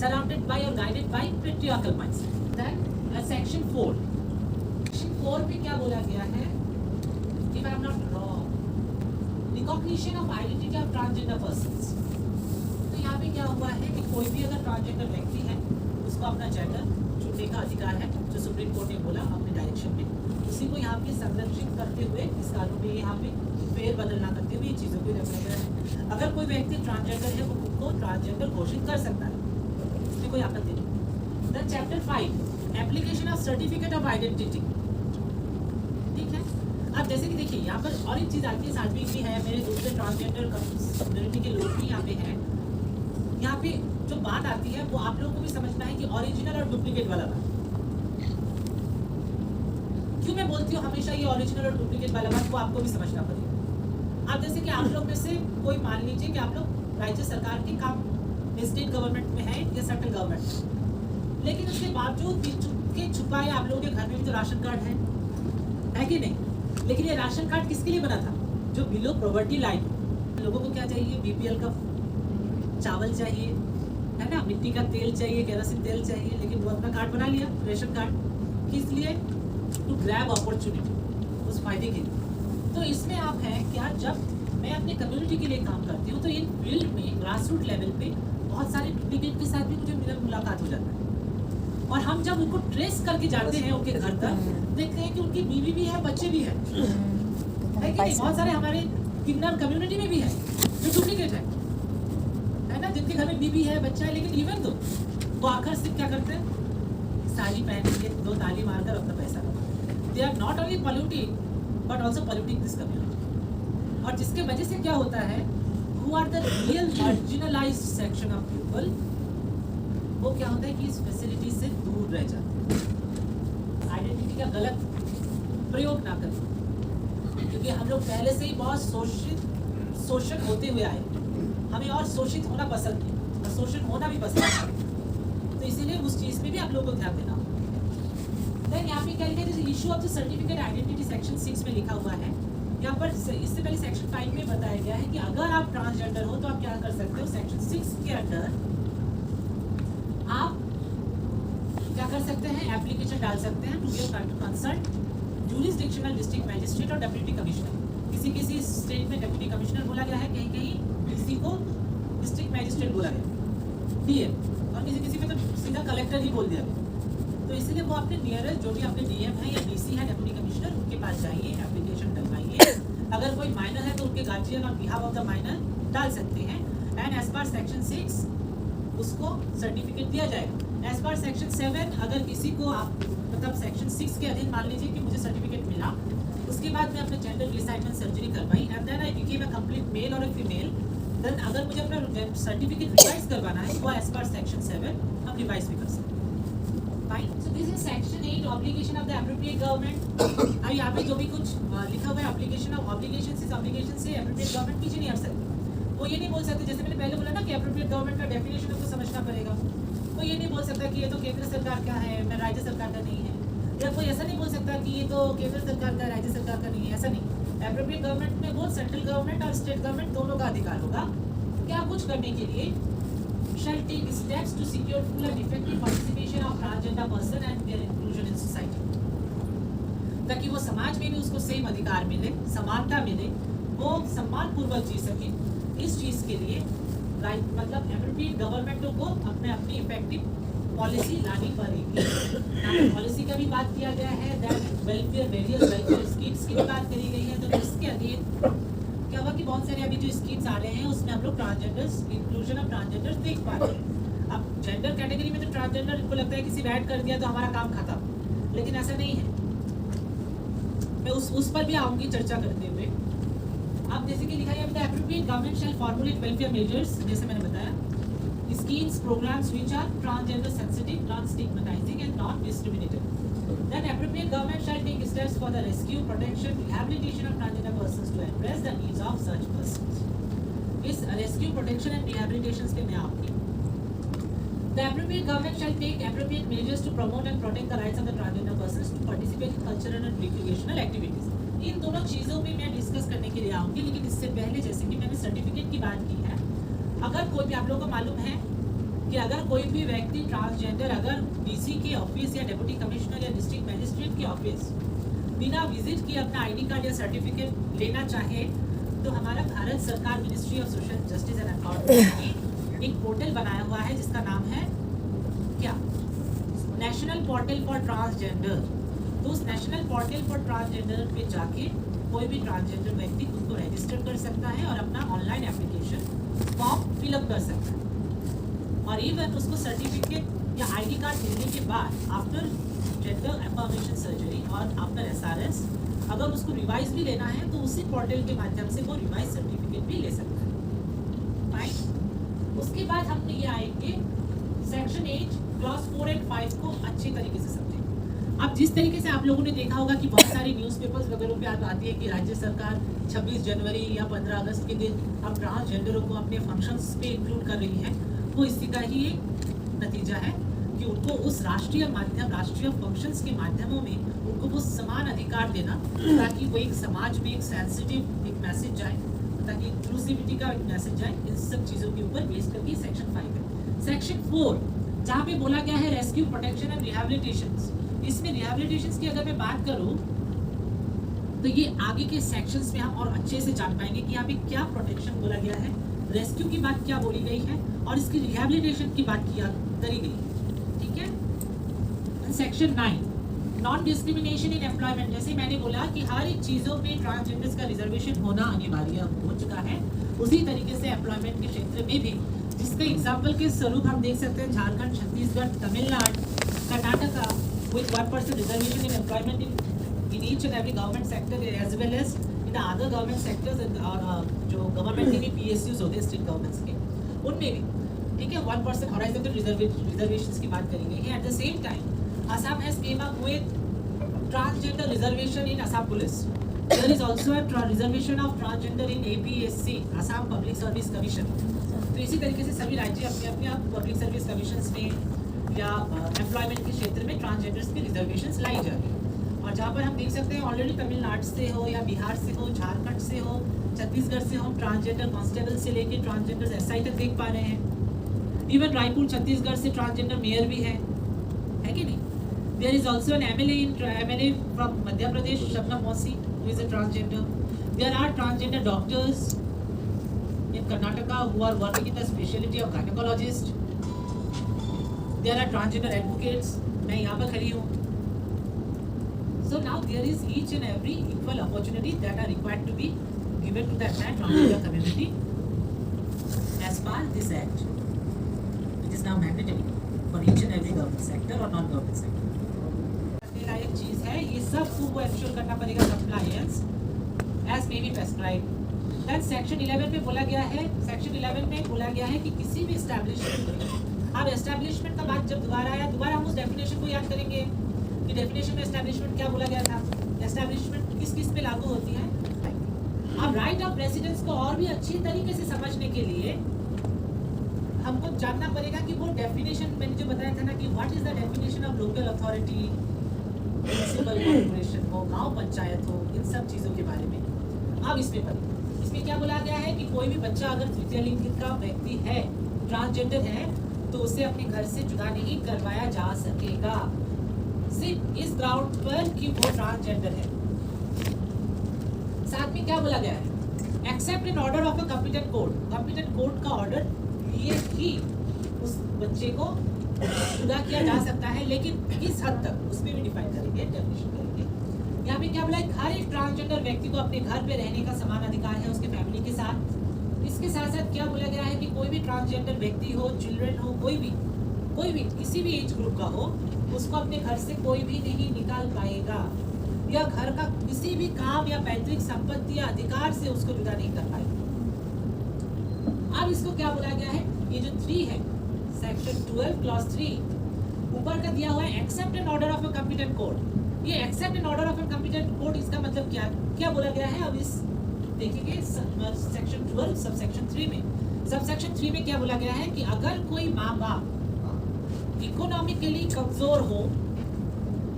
surrounded by or guided by patriarchal mindset. Then section 4. Section 4 पे क्या बोला गया है? If I am not wrong, recognition of identity of transgender persons. तो यहाँ पे क्या हुआ है कि कोई भी अगर ट्रांसजेंडर व्यक्ति है उसको अपना जेंडर चुनने का अधिकार है, जो सुप्रीम कोर्ट ने बोला अपने डायरेक्शन में, उसी को यहाँ पे संरक्षित करते हुए इस कानून में यहाँ पे फेर बदल ना करते हुए ये चीज़ों को रखा गया है। अगर कोई व्यक्ति ट्रांसजेंडर है वो खुद को ट्रांसजेंडर घोषित कर सकता है, कोई आपत्ति नहीं। Then chapter 5, application of certificate of identity. ठीक है, अब जैसे कि देखिए यहाँ पर और एक चीज आती है, साध्वी भी है, मेरे दूसरे ट्रांसजेंडर कम्युनिटी के लोग भी यहाँ पे हैं। यहाँ पे जो बात आती है वो आप लोगों को भी समझना है कि ओरिजिनल और डुप्लीकेट वाला बात। क्यों मैं बोलती हूँ हमेशा ये ओरिजिनल और डुप्लीकेट वाला बात, वो आपको भी समझना पड़ेगा। अब जैसे कि आप लोग में से कोई मान लीजिए कि आप लोग राज्य सरकार के काम स्टेट गवर्नमेंट में है या सेंट्रल गवर्नमेंट, लेकिन उसके बावजूद के छुपाए आप लोगों के घर में भी तो राशन कार्ड है कि नहीं? लेकिन ये राशन कार्ड किसके लिए बना था? जो बिलो पॉवर्टी लाइन, लोगों को क्या चाहिए? बीपीएल का चावल चाहिए, है ना, मिट्टी का तेल चाहिए, केरोसिन तेल चाहिए, लेकिन वो अपना कार्ड बना लिया रेशन कार्ड, किस लिए? टू ग्रैब अपॉर्चुनिटी, उस फायदे के लिए। तो इसमें आप हैं क्या, जब मैं अपने कम्युनिटी के लिए काम करती हूँ तो इन फील्ड में ग्रासरूट लेवल पे बहुत सारे डुप्लीकेट के साथ भी मुझे मुलाकात हो जाता है, और हम जब उनको ट्रेस करके जाते हैं उनके घर तक, देखते हैं कि उनकी बीवी भी है, बच्चे भी है कि नहीं? बहुत सारे हमारे किन्नर कम्युनिटी में भी है जो डुप्लीकेट है ना, जिनके घर में बीवी है, बच्चा है, लेकिन इवन तो वो आखिर सिर्फ क्या करते हैं, साड़ी पहन के 2 ताली मारकर अपना पैसा कमाते हैं। They are not only polluting but also polluting this community, और जिसके वजह से क्या होता है, who are the real marginalized section of people, वो क्या होता है कि इस फैसिलिटी से दूर रह जाते हैं। आइडेंटिटी का गलत प्रयोग ना करें, क्योंकि हम लोग पहले से ही बहुत शोषित होते हुए आए, हमें और शोषित होना पसंद नहीं और शोषित होना भी पसंद है, तो इसीलिए उस चीज़ पे भी आप लोगों को ध्यान देना होगा। देन यहाँ पे क्या लिखा है, issue of the certificate identity section 6 में लिखा हुआ है। यहाँ पर इससे पहले सेक्शन 5 में बताया गया है कि अगर आप ट्रांसजेंडर हो तो आप क्या कर सकते हो। सेक्शन 6 के अंडर आप क्या कर सकते हैं, एप्लीकेशन डाल सकते हैं to your concern jurisdictional district magistrate और डेप्यूटी कमिश्नर। किसी स्टेट में डेप्यूटी कमिश्नर बोला गया है, कहीं किसी को डिस्ट्रिक्ट मैजिस्ट्रेट बोला गया, डीएम, और किसी में तो सीधा कलेक्टर ही बोल दिया गया। तो इसलिए वो अपने नियरेस्ट जो भी अपने डीएम है या डीसी है, डेप्यूटी कमिश्नर, उनके पास जाइए, एप्लीकेशन डलवाइए। अगर कोई माइनर है तो उनके गार्जियन और बिहाफ ऑफ द माइनर डाल सकते हैं, एंड एज पर सेक्शन 6 उसको सर्टिफिकेट दिया जाएगा। एज पर सेक्शन 7 अगर किसी को आप मतलब सेक्शन 6 के अधीन मान लीजिए कि मुझे सर्टिफिकेट मिला, उसके बाद मैं अपने जेंडर रिअसाइनमेंट सर्जरी करवाई and then I became a complete male और अ फीमेल, देन अगर मुझे अपना सर्टिफिकेट रिवाइज करवाना है वो एज पर सेक्शन 7 हम रिवाइज भी कर सकते हैं। Fine. So this is section 8 obligation of the appropriate government. अब यहाँ पे जो भी कुछ लिखा हुआ है obligation of obligations is obligation से appropriate government पीछे नहीं हट सकती। वो ये नहीं बोल सकते, जैसे मैंने पहले बोला ना कि appropriate government का definition आपको समझना पड़ेगा। वो ये नहीं बोल सकता कि ये तो केंद्र सरकार का है, मैं राज्य सरकार का नहीं है, या कोई ऐसा नहीं बोल सकता कि ये तो केंद्र सरकार का राज्य सरकार का नहीं है, ऐसा नहीं। appropriate government में वो सेंट्रल गवर्नमेंट और स्टेट गवर्नमेंट दोनों का अधिकार होगा क्या कुछ करने के लिए shall take steps to secure full and effective participation of transgender person and their inclusion in society, ताकि वो समाज में भी उसको सेम अधिकार मिले, समानता मिले, वो सम्मान पूर्वक जी सके। इस चीज़ के लिए राइट मतलब एप्रोप्रिएट गवर्नमेंटों को अपनी इफेक्टिव पॉलिसी लानी पड़ेगी। पॉलिसी का भी बात किया गया है, that welfare various welfare schemes की भी बात करी गई है। तो इसके अधीन क्या हुआ कि बहुत सारे अभी जो स्कीम्स आ रहे हैं उसमें हम लोग ट्रांसजेंडर्स इंक्लूजन ऑफ ट्रांसजेंडर्स देख पा रहे हैं। अब जेंडर कैटेगरी में तो ट्रांसजेंडर इनको लगता है किसी ऐड कर दिया तो हमारा काम खत्म, लेकिन ऐसा नहीं है। मैं उस पर भी आऊँगी चर्चा करते हुए। अब जैसे कि लिखा है the appropriate government shall formulate welfare measures, जैसे मैंने बताया, schemes programmes which are transgender sensitive, non stigmatising and non discriminative. Then appropriate government shall take steps for the rescue, protection, rehabilitation of transgender persons to address the needs of such persons. इस rescue, protection and rehabilitation पे मैं आऊँगी। The appropriate government shall take appropriate measures to promote and protect the rights of the transgender persons to participate in cultural and recreational activities. इन दोनों चीज़ों पे मैं discuss करने के लिए आऊँगी, लेकिन इससे पहले जैसे कि मैंने सर्टिफिकेट की बात की है, अगर कोई भी, आप लोगों को मालूम है कि अगर कोई भी व्यक्ति ट्रांसजेंडर अगर डीसी के ऑफिस या डिप्टी कमिश्नर या डिस्ट्रिक्ट मैजिस्ट्रेट के ऑफिस बिना विजिट किए अपना आईडी कार्ड या सर्टिफिकेट लेना चाहे, तो हमारा भारत सरकार ministry of social justice and empowerment ने एक पोर्टल बनाया हुआ है जिसका नाम है क्या, नेशनल पोर्टल फॉर ट्रांसजेंडर। तो उस नेशनल पोर्टल फॉर ट्रांसजेंडर पे जाके कोई भी ट्रांसजेंडर व्यक्ति खुद को रजिस्टर कर सकता है और अपना ऑनलाइन एप्लीकेशन फॉर्म फिलअप कर सकता है, और इवन उसको सर्टिफिकेट या आईडी कार्ड मिलने के बाद आफ्टर जेंडर एम्पावरमेंट सर्जरी और आफ्टर एसआरएस अगर उसको रिवाइज भी लेना है तो उसी पोर्टल के माध्यम से वो रिवाइज सर्टिफिकेट भी ले सकता है। फाइन। उसके बाद हम ये आएंगे सेक्शन 8 क्लॉज 4 एंड 5 को अच्छे तरीके से समझें। अब जिस तरीके से आप लोगों ने देखा होगा कि बहुत सारी न्यूज़पेपर्स वगैरह पे आती है कि राज्य सरकार 26 जनवरी या 15 अगस्त के दिन अब ट्रांसजेंडरों को अपने फंक्शंस पे इंक्लूड कर रही है, वो इसी का ही एक नतीजा है कि उनको उस राष्ट्रीय फंक्शंस के माध्यमों में उनको वो समान अधिकार देना, ताकि वो एक समाज में एक सेंसिटिव एक मैसेज जाए, ताकि इंक्लूसिविटी का एक मैसेज जाए। इन सब चीज़ों के ऊपर बेस करके सेक्शन 5 है। सेक्शन 4 जहाँ पे बोला गया है रेस्क्यू, प्रोटेक्शन एंड रिहैबिलिटेशन। इसमें रिहैबिलिटेशन की अगर मैं बात करूँ तो ये आगे के सेक्शंस में हम और अच्छे से जान पाएंगे कि यहाँ पे क्या प्रोटेक्शन बोला गया है, रेस्क्यू की बात क्या बोली गई है और इसकी रिहैबिलिटेशन की बात करी गई है। ठीक है। Section 9 non discrimination in employment. जैसे मैंने बोला कि हर एक चीज़ों में ट्रांसजेंडर्स का रिजर्वेशन होना अनिवार्य हो चुका है, उसी तरीके से एम्प्लॉयमेंट के क्षेत्र में भी, जिसके एग्जाम्पल के स्वरूप हम देख सकते हैं Jharkhand, Chhattisgarh, Tamil Nadu, Karnataka with 1% reservation in employment in each and every government sector as well as in the other government sectors और जो गवर्नमेंट के भी PSUs होते हैं स्टेट गवर्नमेंट्स के, उनमें भी ठीक है 1% हॉरिजॉन्टल रिजर्वेशंस की बात करी गई है। At the same time Assam has came up with transgender reservation in Assam police. There is also a reservation of transgender in APSC, Assam public service commission. तो इसी तरीके से सभी राज्य अपने अपने पब्लिक सर्विस कमीशंस में या एम्प्लॉयमेंट के क्षेत्र में ट्रांसजेंडर्स की रिजर्वेशंस लाई जा रही है। और जहाँ पर हम देख सकते हैं ऑलरेडी तमिलनाडु से हो या बिहार से हो, झारखंड से हो, छत्तीसगढ़ से हो, ट्रांसजेंडर कांस्टेबल से लेके ट्रांसजेंडर SI तक देख पा रहे हैं। इवन रायपुर छत्तीसगढ़ से ट्रांसजेंडर मेयर भी है कि नहीं। There is also an MLA from Madhya Pradesh, Shabnam मौसी, who is a transgender. There are transgender doctors in Karnataka who are working in the speciality of gynaecologist. There are transgender advocates, मैं यहाँ पर खड़ी हूँ। So now there is each and every equal opportunity that are required to be given to the entire transgender community as per this act, which is now mandatory for each and every government sector or non-government sector। करने लायक चीज़ है, ये सब को ensure करना पड़ेगा compliance as may be prescribed। Then section 11 में बोला गया है, section 11 में बोला गया है कि किसी भी establishment में, अब एस्टैब्लिशमेंट का बात जब दोबारा आया, दोबारा हम उस डेफिनेशन को याद करेंगे कि डेफिनेशन में एस्टैब्लिशमेंट क्या बोला गया था, एस्टैब्लिशमेंट किस किस पे लागू होती है। अब राइट ऑफ रेसिडेंस को और भी अच्छी तरीके से समझने के लिए हमको जानना पड़ेगा कि वो डेफिनेशन मैंने जो बताया था ना कि what is the definition of local authority, municipal corporation हो, गाँव पंचायत हो, इन सब चीज़ों के बारे में। अब इसमें क्या बोला गया है कि कोई भी बच्चा अगर तृतीय लिंग का व्यक्ति है, ट्रांसजेंडर है, तो उसे अपने घर से जुदा नहीं करवाया जा सकेगा, सिर्फ इस ग्राउंड पर कि वो ट्रांसजेंडर है। साथ में क्या बोला गया है, except an order of a competent court का ऑर्डर लिए ही उस बच्चे को जुदा किया जा सकता है, लेकिन किस हद तक उसमें भी डिफाइन करेंगे, डेफिनेशन करेंगे। यहाँ पे क्या बोला है, हर एक ट्रांसजेंडर व्यक्ति को अपने घर पे रहने का समान अधिकार है उसके फैमिली के साथ। इसके साथ साथ क्या बोला गया है कि कोई भी ट्रांसजेंडर व्यक्ति हो, चिल्ड्रन हो, कोई भी किसी भी एज ग्रुप का हो, उसको अपने घर से कोई भी नहीं निकाल पाएगा या घर का किसी भी काम या पैतृक संपत्ति या अधिकार से उसको जुदा नहीं कर पाएगा। अब इसको क्या बोला गया है, ये जो 3 है सेक्शन 12 क्लॉज 3 ऊपर का दिया हुआ है, except an order of a competent court. ये except an order of a competent court इसका मतलब क्या बोला गया है। अब इस देखेंगे सेक्शन 12 सब सेक्शन 3 में क्या बोला गया है कि अगर कोई माँ बाप इकोनॉमिकली कमजोर हो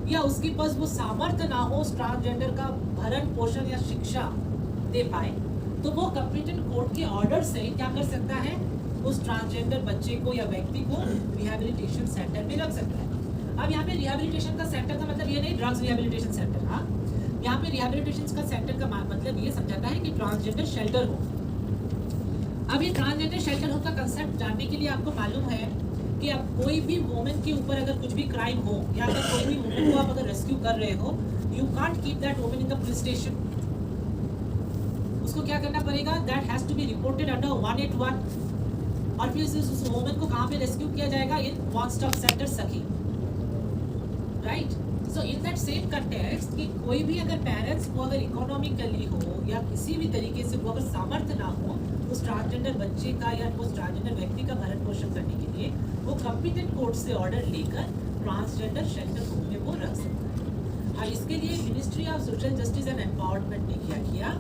या उसके पास वो सामर्थ्य ना हो उस ट्रांसजेंडर का भरण पोषण या शिक्षा दे पाए, तो वो कंपिटेंट कोर्ट के ऑर्डर से क्या कर सकता है, उस ट्रांसजेंडर बच्चे को या व्यक्ति को रिहैबिलिटेशन सेंटर में रख सकता है। अब यहाँ पे रिहैबिलिटेशन का सेंटर का मतलब ये नहीं ड्रग्स रिहैबिलिटेशन सेंटर, हाँ, यहाँ पे रिहैबिलिटेशन का सेंटर का मतलब ये समझाता है कि ट्रांसजेंडर शेल्टर हो। अब ये ट्रांसजेंडर शेल्टर होम का कंसेप्ट जानने के लिए आपको मालूम है कि अब कोई भी वुमेन के ऊपर अगर कुछ भी क्राइम हो या अगर कोई भी वुमेन को आप अगर रेस्क्यू कर रहे हो, you can't keep that women in the police station. उसको क्या करना पड़ेगा, that has to be reported under 181 और फिर उस वुमेन को कहाँ पे रेस्क्यू किया जाएगा, इन वन स्टॉप सेंटर सखी, right. So in that same context कि कोई भी अगर पेरेंट्स को अगर इकोनॉमिकली हो या किसी भी तरीके से वो अगर सामर्थ्य ना हो उस ट्रांसजेंडर बच्चे का या उस ट्रांसजेंडर व्यक्ति का भरण पोषण करने के लिए, वो कॉम्पिटेंट कोर्ट से ऑर्डर लेकर ट्रांसजेंडर शेल्टर होम में वो रख सकता है। अब इसके लिए ministry of social justice and empowerment ने क्या किया,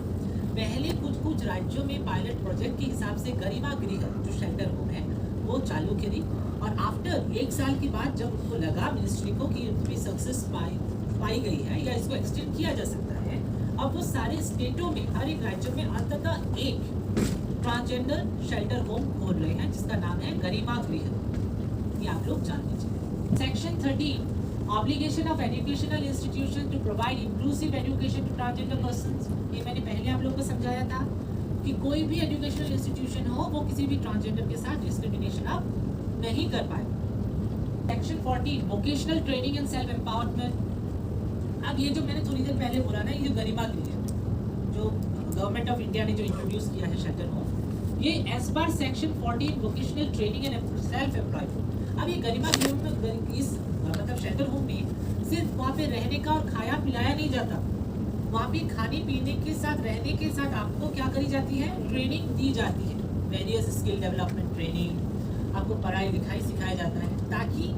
पहले कुछ राज्यों में पायलट प्रोजेक्ट के हिसाब से गरिमा गृह जो शेल्टर होम है वो चालू करी, और आफ्टर 1 साल के बाद जब उनको लगा मिनिस्ट्री को कि इनकी सक्सेस पाई गई है या इसको एक्सटेंड किया जा सकता है, अब वो सारे स्टेटों में हर एक राज्य में अंततः एक ट्रांसजेंडर शेल्टर होम खोल रहे हैं जिसका नाम है गरिमा गृह, ये आप लोग जान लीजिए। Section 13 obligation of educational institution to provide inclusive education to transgender persons, ये मैंने पहले आप लोगों को समझाया था कि कोई भी एजुकेशनल इंस्टीट्यूशन हो वो किसी भी ट्रांसजेंडर के साथ डिस्क्रिमिनेशन आप नहीं कर पाए। Section 14 vocational training and self empowerment. अब ये जो मैंने थोड़ी देर पहले बोला ना, ये जो गरिमा गृह जो गवर्नमेंट ऑफ इंडिया ने जो इंट्रोड्यूस किया है शेल्टर होम, ये as per section 14 vocational training and self employment. अब ये गरिमा गृह में इस मतलब शेल्टर होम में सिर्फ वहाँ पे रहने का और खाया पिलाया नहीं जाता, वहाँ पे खाने पीने के साथ रहने के साथ आपको क्या करी जाती है, ट्रेनिंग दी जाती है, वेरियस स्किल डेवलपमेंट ट्रेनिंग, आपको पढ़ाई लिखाई सिखाया जाता है ताकि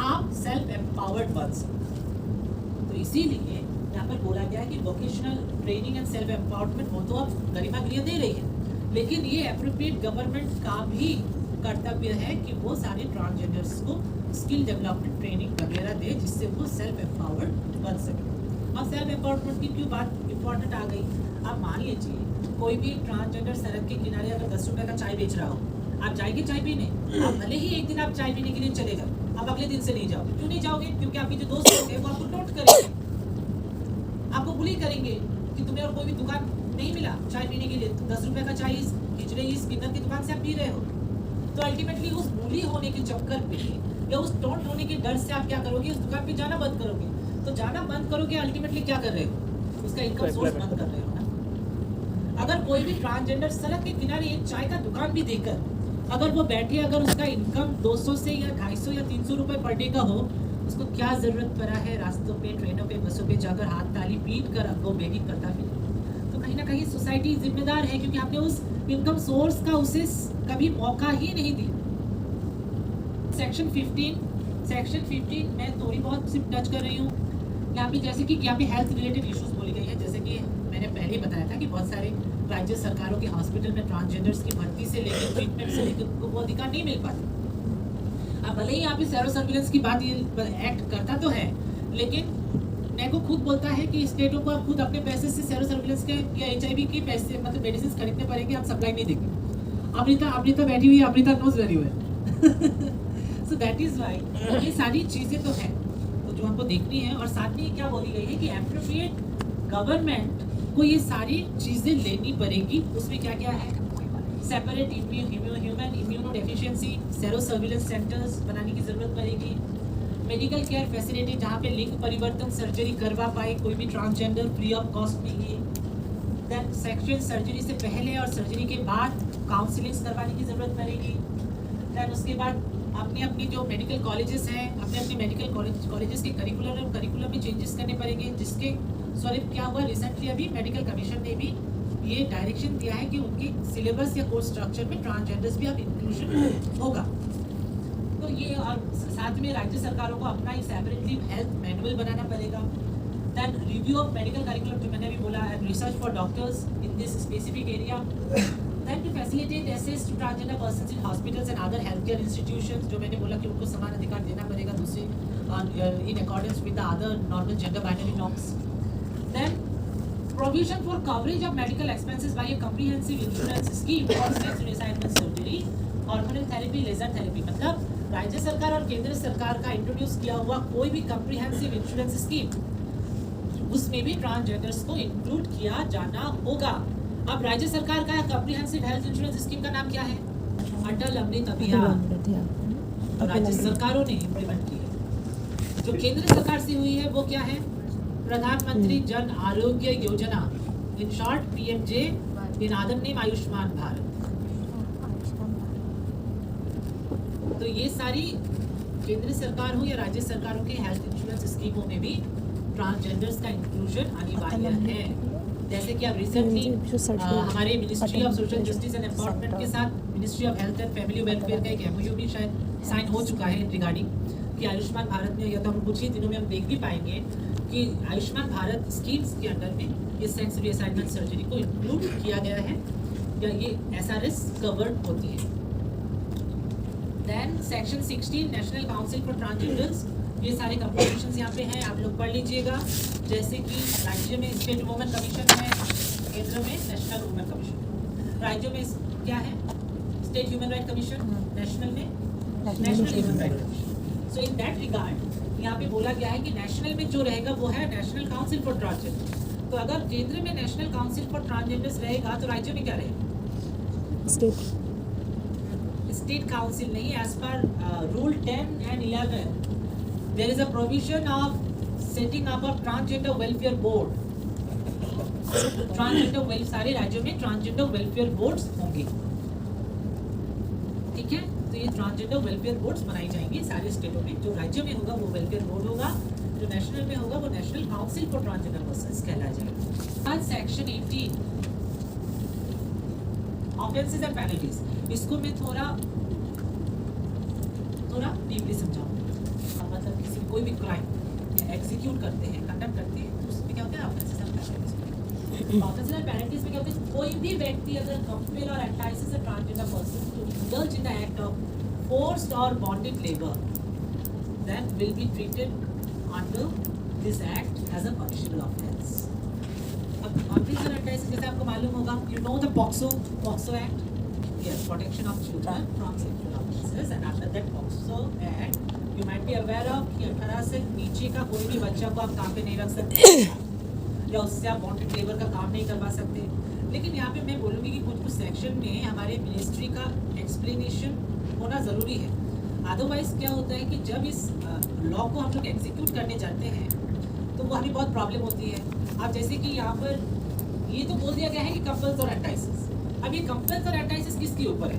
आप सेल्फ एम्पावर्ड बन सकें। तो इसीलिए यहाँ पर बोला गया है कि vocational training and self empowerment वो तो अब गरिमा गृह दे रही है, लेकिन ये एप्रोप्रिएट गवर्नमेंट का भी कर्तव्य है कि वो सारे ट्रांसजेंडर्स को स्किल डेवलपमेंट ट्रेनिंग वगैरह दे जिससे वो सेल्फ एम्पावर्ड बन सके। अब सेल्फ एम्पावरमेंट की क्यों बात इंपॉर्टेंट आ गई, अब मान लीजिए कोई भी ट्रांसजेंडर सड़क के किनारे अगर 10 रुपये का चाय बेच रहा हो, आप जाएंगे चाय पीने, आप भले ही एक दिन आप चाय पीने के लिए चले गए, अब अगले दिन से नहीं जाओगे। क्यों नहीं जाओगे, क्योंकि आपके जो दोस्त होंगे वो आपको नोट करेंगे, आपको बुली करेंगे कि तुम्हें और कोई भी दुकान नहीं मिला चाय पीने के लिए, 10 रुपये का चाय खिचड़े इस किन्नर की दुकान से आप पी रहे हो। तो अल्टीमेटली उस बुली होने के चक्कर पे या उस टोंट होने के डर से आप क्या करोगे, उस दुकान पे जाना बंद करोगे। तो जाना बंद करोगे, अल्टीमेटली क्या कर रहे हो, उसका इनकम सोर्स बंद कर रहे हो ना। अगर कोई भी ट्रांसजेंडर सड़क के किनारे एक चाय का दुकान भी देकर अगर वो बैठे, अगर उसका इनकम 200 से या 250 या 300 रुपये पर डे का हो, उसको क्या ज़रूरत पड़ा है रास्तों पे, ट्रेनों पे, बसों पे जाकर हाथ ताली पीट कर अगो बेगी करता फिर। तो कहीं ना कहीं सोसाइटी जिम्मेदार है क्योंकि आपने उस इनकम सोर्स का उसे कभी मौका ही नहीं दिया। सेक्शन 15 मैं थोड़ी बहुत सिर्फ टच कर रही हूँ यहाँ पे, जैसे कि यहाँ पे हेल्थ रिलेटेड इश्यूज बोली गई है। जैसे कि मैंने पहले बताया था कि बहुत सारे राज्य सरकारों के हॉस्पिटल में ट्रांसजेंडर्स की भर्ती से लेकर ट्रीटमेंट से लेकर उनको वो अधिकार नहीं मिल पाते। अब भले ही यहाँ पे सेरो सर्विलेंस की बात ये एक्ट करता तो है, लेकिन को खुद बोलता है कि स्टेटों को आप खुद अपने पैसे से सेरो सर्विलेंस के या HIV के पैसे मतलब मेडिसिन खरीदने पड़ेंगे, आप सप्लाई नहीं देंगे। अमृता बैठी हुई है, Amrita knows very well. So that is why ये सारी चीज़ें तो हैं तो जो हमको देखनी है। और साथ में क्या बोली गई है कि एप्रोप्रिएट गवर्नमेंट को ये सारी चीज़ें लेनी पड़ेगी। उसमें क्या क्या है, separate human immunodeficiency serosurveillance centres बनाने की ज़रूरत पड़ेगी। मेडिकल केयर फैसिलिटी जहाँ पे लिंग परिवर्तन सर्जरी करवा पाए कोई भी ट्रांसजेंडर फ्री ऑफ कॉस्ट में ही। देन सेक्सुअल सर्जरी से पहले और सर्जरी के बाद काउंसलिंग करवाने की ज़रूरत पड़ेगी। देन उसके बाद अपनी जो मेडिकल कॉलेजेस हैं अपने मेडिकल कॉलेजेस के करिकुलम में चेंजेस करने पड़ेंगे, जिसके स्वरूप क्या हुआ रिसेंटली अभी मेडिकल कमीशन ने भी ये डायरेक्शन दिया है कि उनके सिलेबस या कोर्स स्ट्रक्चर में ट्रांसजेंडर्स भी अब इंक्लूजन होगा। तो ये और साथ में राज्य सरकारों को अपना ही सेपरेटली हेल्थ मैनुअल बनाना पड़ेगा। Then review of medical curriculum जो मैंने अभी बोला है, research for doctors in this specific area. Then to facilitate access to transgender persons in hospitals and other healthcare institutions, जो मैंने बोला कि उनको समान अधिकार देना पड़ेगा दूसरे in accordance with the other normal gender binary norms. Then provision for coverage of medical expenses by a comprehensive insurance scheme for sex reassignment surgery, hormonal therapy, laser therapy. मतलब राज्य सरकार और केंद्र सरकार का इंट्रोड्यूस किया हुआ कोई भी comprehensive insurance scheme, उसमें भी ट्रांसजेंडर्स को इंक्लूड किया जाना होगा. अब राज्य सरकार का कॉम्प्रिहेंसिव हेल्थ इंश्योरेंस स्कीम का नाम क्या है? अटल अमृत अभियान. राज्य सरकारों ने इम्प्लीमेंट की है. जो केंद्र सरकार से हुई है वो क्या है? प्रधानमंत्री Jan Arogya Yojana, in short PMJ, in other name Ayushman Bharat. तो ये सारी केंद्र सरकार हो या राज्य सरकारों के हेल्थ इंश्योरेंस स्कीमों में भी ट्रांसजेंडर्स का इंक्लूजन अनिवार्य है. जैसे कि अब रिसेंटली हमारे ministry of social justice and empowerment के साथ ministry of health and family welfare का एक एमओयू भी शायद साइन हो चुका है रिगार्डिंग कि आयुष्मान भारत में, या तो हम कुछ ही दिनों में हम देख भी पाएंगे कि आयुष्मान भारत स्कीम्स के अंडर में ये सेक्स रीअसाइनमेंट सर्जरी को इंक्लूड किया गया है या ये एसआरएस कवर्ड होती है. Then section 16 national council for transgenders, ये सारे कंपोजिशंस यहाँ पे हैं, आप लोग पढ़ लीजिएगा. जैसे कि राज्य में स्टेट वुमेन कमीशन है, केंद्र में नेशनल वुमेन कमीशन. राज्यों में क्या है? State human right commission, national में national human right commission. So in that regard यहाँ पे बोला गया है कि नेशनल में जो रहेगा वो है नेशनल काउंसिल फॉर ट्रांसजेंडर. तो अगर केंद्र में नेशनल काउंसिल फॉर ट्रांसजेंडर्स रहेगा तो राज्य में क्या रहेगा? स्टेट काउंसिल नहीं. As per rule 10 and 11 there is a provision of setting up a transgender welfare board. Transgender well सारे राज्यों में ट्रांसजेंडर वेलफेयर बोर्ड्स होंगे. ठीक है, तो ये ट्रांसजेंडर वेलफेयर बोर्ड्स बनाई जाएंगी सारे स्टेटों में. जो राज्य में होगा वो वेलफेयर बोर्ड होगा, जो नेशनल में होगा वो national council for transgender persons कहलाया जाएगा. आज सेक्शन 18 ऑफेंसेस एंड पेनल्टीज, इसको मैं थोड़ा डीपली समझाऊं. मतलब किसी कोई भी क्राइम एग्जीक्यूट करते हैं, कंडक्ट करते हैं, तो उसमें क्या होता है? Offences and penalties. Offences and penalties में क्या होता है? कोई भी व्यक्ति अगर compel or entices a transgender person to indulge in the act of forced or bonded labour, then will be treated under this act as a punishable offence. अब compel or entices जैसे आपको मालूम होगा, you know the POCSO act, yes, protection of children from sexual offences, and under that POCSO Act you might be aware of कि 18 से नीचे का कोई भी बच्चा को आप काम पे नहीं रख सकते या उससे आप बॉन्डेड लेबर का काम नहीं करवा सकते. लेकिन यहाँ पे मैं बोलूँगी कि कुछ सेक्शन में हमारे मिनिस्ट्री का एक्सप्लेनेशन होना ज़रूरी है. अदरवाइज क्या होता है कि जब इस लॉ को हम लोग एग्जीक्यूट करने जाते हैं तो वो हमें बहुत प्रॉब्लम होती है. अब जैसे कि यहाँ पर ये तो बोल दिया गया है कि कपल्स और एंटाइसेस. अब ये कंपल्स और एंटाइसेस किसके ऊपर है?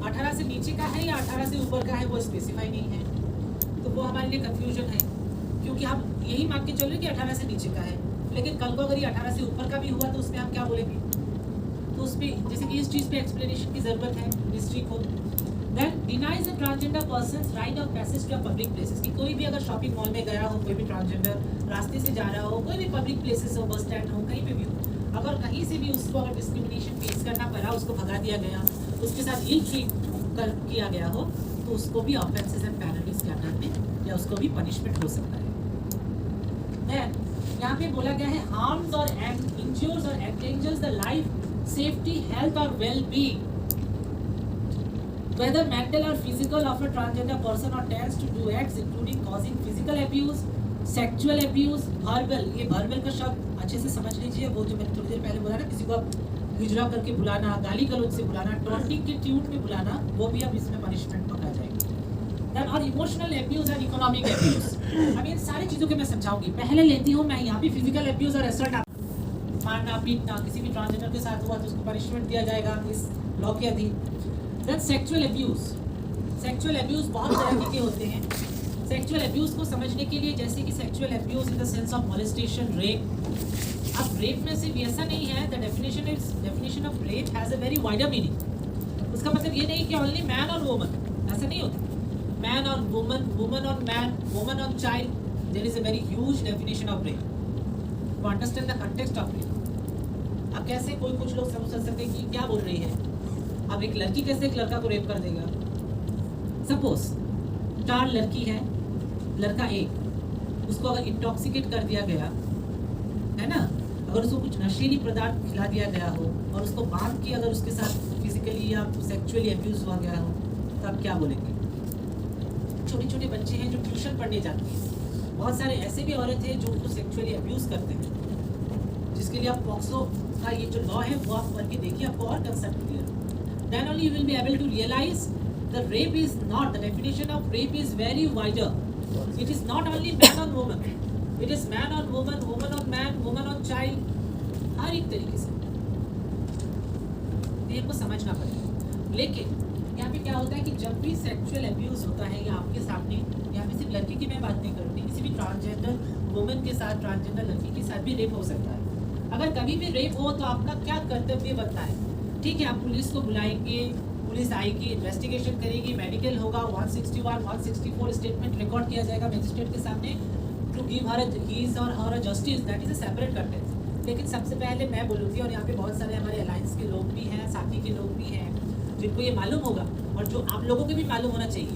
18 से नीचे का है या 18 से ऊपर का है, वो स्पेसिफाई नहीं है. तो वो हमारे लिए कंफ्यूजन है, क्योंकि हम यही मान के चल रहे हैं कि 18 से नीचे का है, लेकिन कल को अगर ये 18 से ऊपर का भी हुआ तो उसमें हम क्या बोलेंगे? तो उसमें जैसे कि इस चीज़ पे एक्सप्लेनेशन की ज़रूरत है मिनिस्ट्री को. Then denies the transgender persons right of passage to public places, कि कोई भी अगर शॉपिंग मॉल में गया हो, कोई भी ट्रांसजेंडर रास्ते से जा रहा हो, कोई भी पब्लिक प्लेसेस हो, बस स्टैंड हो, कहीं पे भी हो, अगर कहीं से भी उसको अगर डिस्क्रिमिनेशन फेस करना पड़ा, उसको भगा दिया गया, उसके साथ इल ट्रीट किया गया हो, तो उसको भी ऑफेंसेस एंड पेनल्टीज के अंडर में या उसको भी पनिशमेंट हो सकता है. देन यहाँ पे बोला गया है हार्म्स और इंज्योर्स और endangers the life, safety, health और well being, whether mental or physical, of a transgender person or tends to do acts including causing physical abuse, sexual abuse, verbal. ये verbal का शब्द अच्छे से समझ लीजिए. वो जो मैंने थोड़ी देर पहले बोला ना, किसी को हिजरा करके बुलाना, गाली गलौज से बुलाना, टॉन्टिंग के ट्यून में बुलाना, वो भी अब इसमें पनिशमेंट पकड़ा जाएगी. देन और इमोशनल एब्यूज और इकोनॉमिक एब्यूज. अब इन सारी चीज़ों के मैं समझाऊंगी. पहले लेती हूँ मैं यहाँ पे फिजिकल एब्यूज और असर्ट, मारना पीटना, किसी भी ट्रांसजेंडर के साथ हुआ तो उसको पनिशमेंट दिया जाएगा इस लॉ के अधीन. Then sexual abuse. Sexual abuse बहुत तरह के होते हैं. सेक्सुअल एब्यूज को समझने के लिए, जैसे कि sexual abuse in the sense of molestation, rape. अब रेप में सिर्फ ऐसा नहीं है, the definition of rape has a very wider meaning. उसका मतलब ये नहीं कि ओनली मैन और वुमन, ऐसा नहीं होता. मैन और वुमन, वुमन और मैन, वुमन और child, there is a very huge definition of rape. To understand the context of rape. अब कैसे कोई कुछ लोग समझ सकते हैं कि क्या बोल रही है, अब एक लड़की कैसे एक लड़का को रेप कर देगा? सपोज 4 लड़की है, लड़का एक, उसको अगर इंटॉक्सिकेट कर दिया गया है ना, अगर उसको कुछ नशीली पदार्थ खिला दिया गया हो और उसको बांध के अगर उसके साथ फिजिकली या सेक्सुअली अब्यूज हुआ गया हो, तो आप क्या बोलेंगे? छोटे छोटे बच्चे हैं जो ट्यूशन पढ़ने जाते हैं, बहुत सारे ऐसे भी औरत हैं जो उनको सेक्सुअली अब्यूज करते हैं, जिसके लिए आप पॉक्सो का ये जो लॉ है वो आप पढ़ के देखिए, आपको और concept clear, then only you will be able to realise the rape is not, the definition of rape is very wider. It is not only man on woman, it is man on woman, woman on man, woman on child, हर एक तरीके से ये को समझना पड़ेगा. लेकिन यहाँ पे क्या होता है कि जब भी सेक्सुअल अब्यूज होता है या आपके सामने, यहाँ पे सिर्फ लड़की की मैं बात नहीं करूँगी, किसी भी ट्रांसजेंडर वुमन के साथ, ट्रांसजेंडर लड़की के साथ भी रेप हो सकता है. अगर कभी भी रेप हो तो आपका क्या कर्तव्य बनता है? ठीक है, आप पुलिस को बुलाएंगे, पुलिस आएगी, इन्वेस्टिगेशन करेगी, मेडिकल होगा, 161, 164 स्टेटमेंट रिकॉर्ड किया जाएगा मजिस्ट्रेट के सामने to give her a justice, that is a separate content. लेकिन सबसे पहले मैं बोलूँगी, और यहाँ पे बहुत सारे हमारे अलायंस के लोग भी हैं, साथी के लोग भी हैं, जिनको ये मालूम होगा और जो आप लोगों को भी मालूम होना चाहिए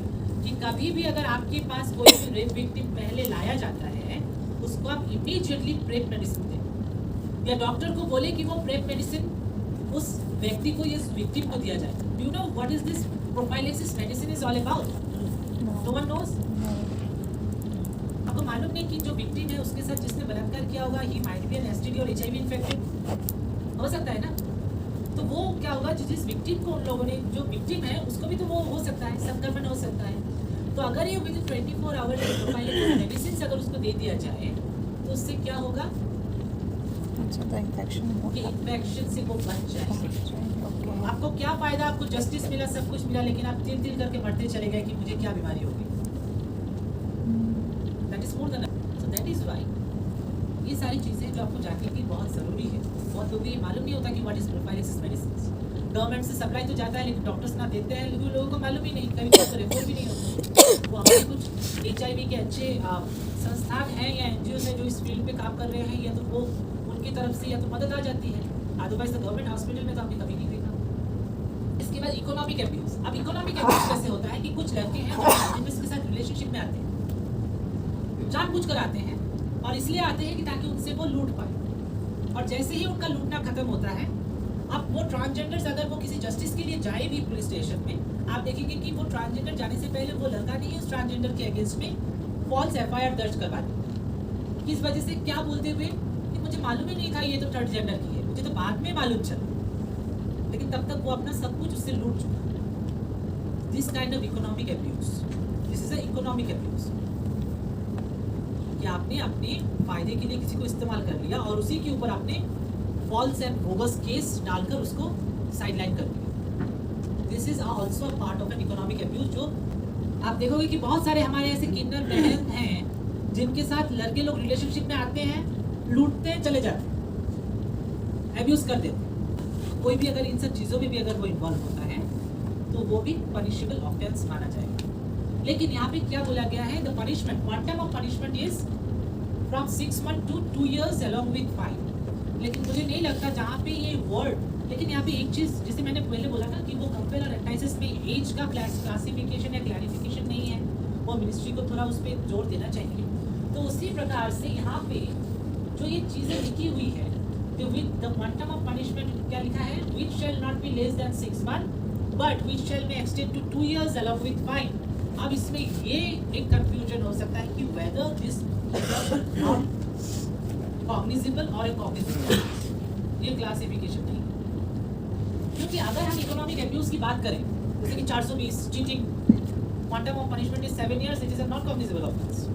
कि कभी भी अगर आपके पास कोई भी रेप विक्टिम पहले लाया जाता है, उसको आप इमीडिएटली प्रेप मेडिसिन दें या डॉक्टर को बोले कि वो प्रेप मेडिसिन उस व्यक्ति को, इस विक्टिम को दिया जाए. Do you know what is this prophylaxis medicine is all about? No one knows. आपको मालूम नहीं कि जो विक्टिम है उसके साथ जिसने बलात्कार किया होगा, he might be an STD और एचआईवी इन्फेक्टेड हो सकता है ना. तो वो क्या होगा, जिस विक्टिम को उन लोगों ने, जो विक्टिम है उसको भी तो वो हो सकता है, संक्रमण हो सकता है. तो अगर ये with in 24 hours prophylaxis medicine अगर उसको दे दिया जाए तो उससे क्या होगा कि इन्फेक्शन से वो बच जाए. आपको क्या फायदा? आपको जस्टिस मिला, सब कुछ मिला, लेकिन आप तिल तिल करके मरते चले गए कि मुझे क्या बीमारी होगी. That is more than, so that is why ये सारी चीज़ें जो आपको जानने की बहुत ज़रूरी है. बहुत लोगों को ये मालूम नहीं होता कि what is prophylaxis medicine. Government से सप्लाई तो जाता है लेकिन डॉक्टर्स ना देते हैं, लेकिन लोगों को मालूम ही नहीं, कभी तो रेफर भी नहीं होता. वो हमारे कुछ एचआईवी के अच्छे संस्थान हैं या एनजीओ हैं जो इस फील्ड पे काम कर रहे हैं, या तो वो उनकी तरफ से या तो मदद आ जाती है, अदरवाइज तो गवर्नमेंट हॉस्पिटल में तो आपने कभी नहीं देखा. इसके बाद इकोनॉमिक अब्यूज. अब इकोनॉमिक अब्यूज कैसे होता है कि कुछ लड़के हैं जो इसके साथ रिलेशनशिप में आते हैं, जानबूझकर आते हैं, और इसलिए आते हैं कि ताकि उनसे वो लूट पाए. और जैसे ही उनका लूटना खत्म होता है, अब वो ट्रांसजेंडर्स अगर वो किसी जस्टिस के लिए जाए भी पुलिस स्टेशन में, आप देखेंगे कि वो ट्रांसजेंडर जाने से पहले वो लड़का नहीं है उस ट्रांसजेंडर के अगेंस्ट में फॉल्स एफआईआर दर्ज करवा दी. किस वजह से? क्या बोलते हुए कि मुझे मालूम ही नहीं था ये तो थर्ड जेंडर की है, मुझे तो बाद में मालूम चला, लेकिन तब तक वो अपना सब कुछ उससे लूट चुका. This kind of economic abuse, this is a economic abuse, कि आपने अपने फायदे के लिए किसी को इस्तेमाल कर लिया और उसी के ऊपर आपने फॉल्स एंड बोगस केस डालकर उसको साइडलाइन कर दिया. This is also a part of an economic abuse. जो आप देखोगे कि बहुत सारे हमारे ऐसे किन्नर बहन हैं जिनके साथ लड़के लोग रिलेशनशिप में आते हैं, लूटते चले जाते हैं, अब्यूज कर देते हैं. कोई भी अगर इन सब चीज़ों में भी अगर वो इन्वॉल्व होता है तो वो भी पनिशेबल ऑफेंस माना जाएगा. लेकिन यहाँ पे क्या बोला गया है? The punishment, quantum of punishment is from 6 months to 2 years along with fine. लेकिन मुझे नहीं लगता जहाँ पे ये वर्ड, लेकिन यहाँ पे एक चीज़ जैसे मैंने पहले बोला ना कि वो कंपेयर और एंटाइसिस में एज का क्लासिफिकेशन या क्लैरिफिकेशन नहीं है, वो मिनिस्ट्री को थोड़ा उस पर जोर देना चाहिए. तो उसी प्रकार से यहाँ पे जो ये चीज़ें लिखी हुई है, तो with the quantum of punishment क्या लिखा है? Which shall not be less than 6 months but which shall may extend to 2 years along with fine. अब इसमें ये एक कंफ्यूजन हो सकता है कि वेदर दिस कॉग्निजिबल और इनकॉग्निजिबल, ये क्लासिफिकेशन नहीं है. क्योंकि अगर हम इकोनॉमिक अब्यूज की बात करें, जैसे कि 420 cheating, quantum of punishment is 7 years, it is a not cognizable offence,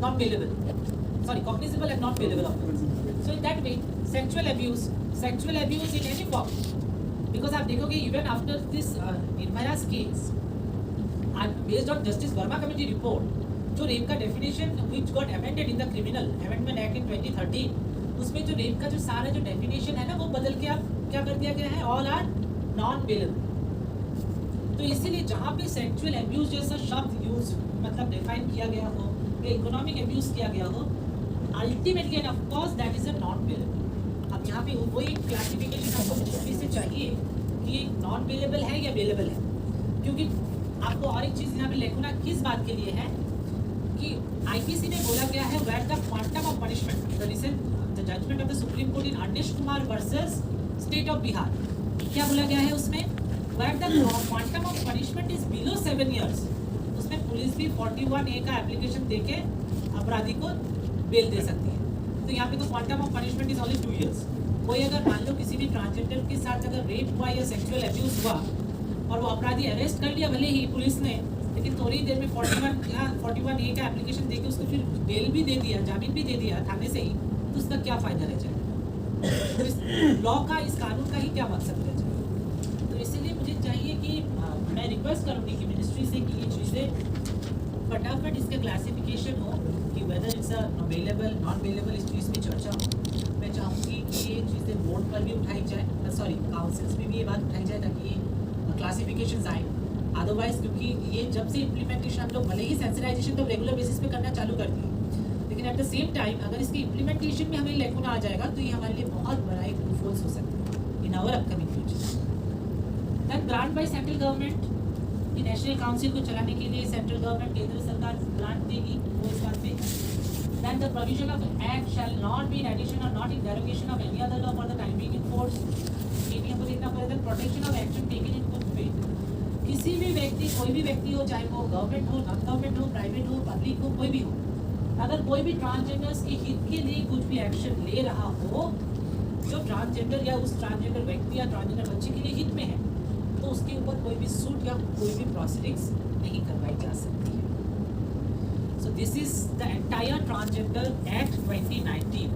not bailable, sorry cognizable and not bailable offence. So in that way sexual abuse in any form, because आप देखोगे even after this Nirbhaya's case, based on Justice Verma Committee report, जो rape का definition which got amended in the Criminal Amendment Act in 2013, उसमें जो rape का जो सारा जो डेफिनेशन है ना, वो बदल के अब क्या कर दिया गया है? All are non bailable. तो इसीलिए जहाँ पे सेक्सुअल अब्यूज जैसा शब्द यूज मतलब डिफाइन किया गया हो या इकोनॉमिक अब्यूज किया गया हो, ultimately end of course that is a non bailable. अब यहाँ पे वो एक क्लासिफिकेशन आपको मिनिस्ट्री से चाहिए कि ये नॉन बेलेबल है या बेलेबल है। क्योंकि आपको और एक चीज़ यहाँ पे लेखुना किस बात के लिए है कि आईपीसी में बोला गया है where the quantum of punishment the recent the judgment of the supreme court in Anish Kumar versus state of Bihar, क्या बोला गया है उसमें, where the quantum of punishment is below 7 years। उसमें पुलिस भी 41A का एप्लीकेशन देके अपराधी को बेल दे सकती है। तो यहाँ पे तो quantum of punishment is only 2 years। कोई अगर मान लो किसी भी ट्रांसजेंडर के साथ अगर रेप हुआ या सेक्सुअल अब्यूज हुआ और वो अपराधी अरेस्ट कर लिया भले ही पुलिस ने, लेकिन थोड़ी देर में 41A का एप्लीकेशन देके उसको फिर बेल भी दे दिया, जामीन भी दे दिया थाने से ही, तो उसका क्या फ़ायदा रह जाएगा। तो इस लॉ का, इस कानून का ही क्या मकसद रह जाएगा। तो इसीलिए मुझे चाहिए कि मैं रिक्वेस्ट करूँगी कि मिनिस्ट्री से कि ये चीज़ें फटाफट इसका क्लासिफिकेशन हो कि whether it's available non available, इस चीज़ में चर्चा हो। मैं चाहूँगी कि ये चीज़ें बोर्ड पर भी उठाई जाए, सॉरी काउंसिल्स में भी ये बात उठाई जाए ताकि ये क्लासिफिकेशन आए। अदरवाइज क्योंकि ये जब से इम्प्लीमेंटेशन हम लोग भले ही सेंसिटाइजेशन तो रेगुलर बेसिस पे करना चालू कर दिए, लेकिन एट द सेम टाइम अगर इसकी इम्प्लीमेंटेशन में हमें लेकुना आ जाएगा तो ये हमारे लिए बहुत बड़ा एक लूपहोल्स हो सकता है in our upcoming future. That grant by central government कि नेशनल काउंसिल को चलाने के लिए सेंट्रल गवर्नमेंट, केंद्र सरकार ग्रांट देगी वो इस बात पे। Then the provision of act shall not be in addition or not in derogation of any other law for the time being in force. ये भी हमको देखना पड़ेगा। Protection of action taken in good faith, किसी भी व्यक्ति, कोई भी व्यक्ति हो, चाहे वो गवर्नमेंट हो, नॉन गवर्नमेंट हो, प्राइवेट हो, पब्लिक हो, कोई भी हो, अगर कोई भी ट्रांसजेंडर्स के हित के लिए कुछ भी एक्शन ले रहा हो जो ट्रांसजेंडर या उस ट्रांसजेंडर व्यक्ति या ट्रांसजेंडर बच्चे के लिए हित में है, तो उसके ऊपर कोई भी सूट या कोई भी प्रोसीडिंग्स नहीं करवाई जा सकती है। So this is the entire transgender act 2019।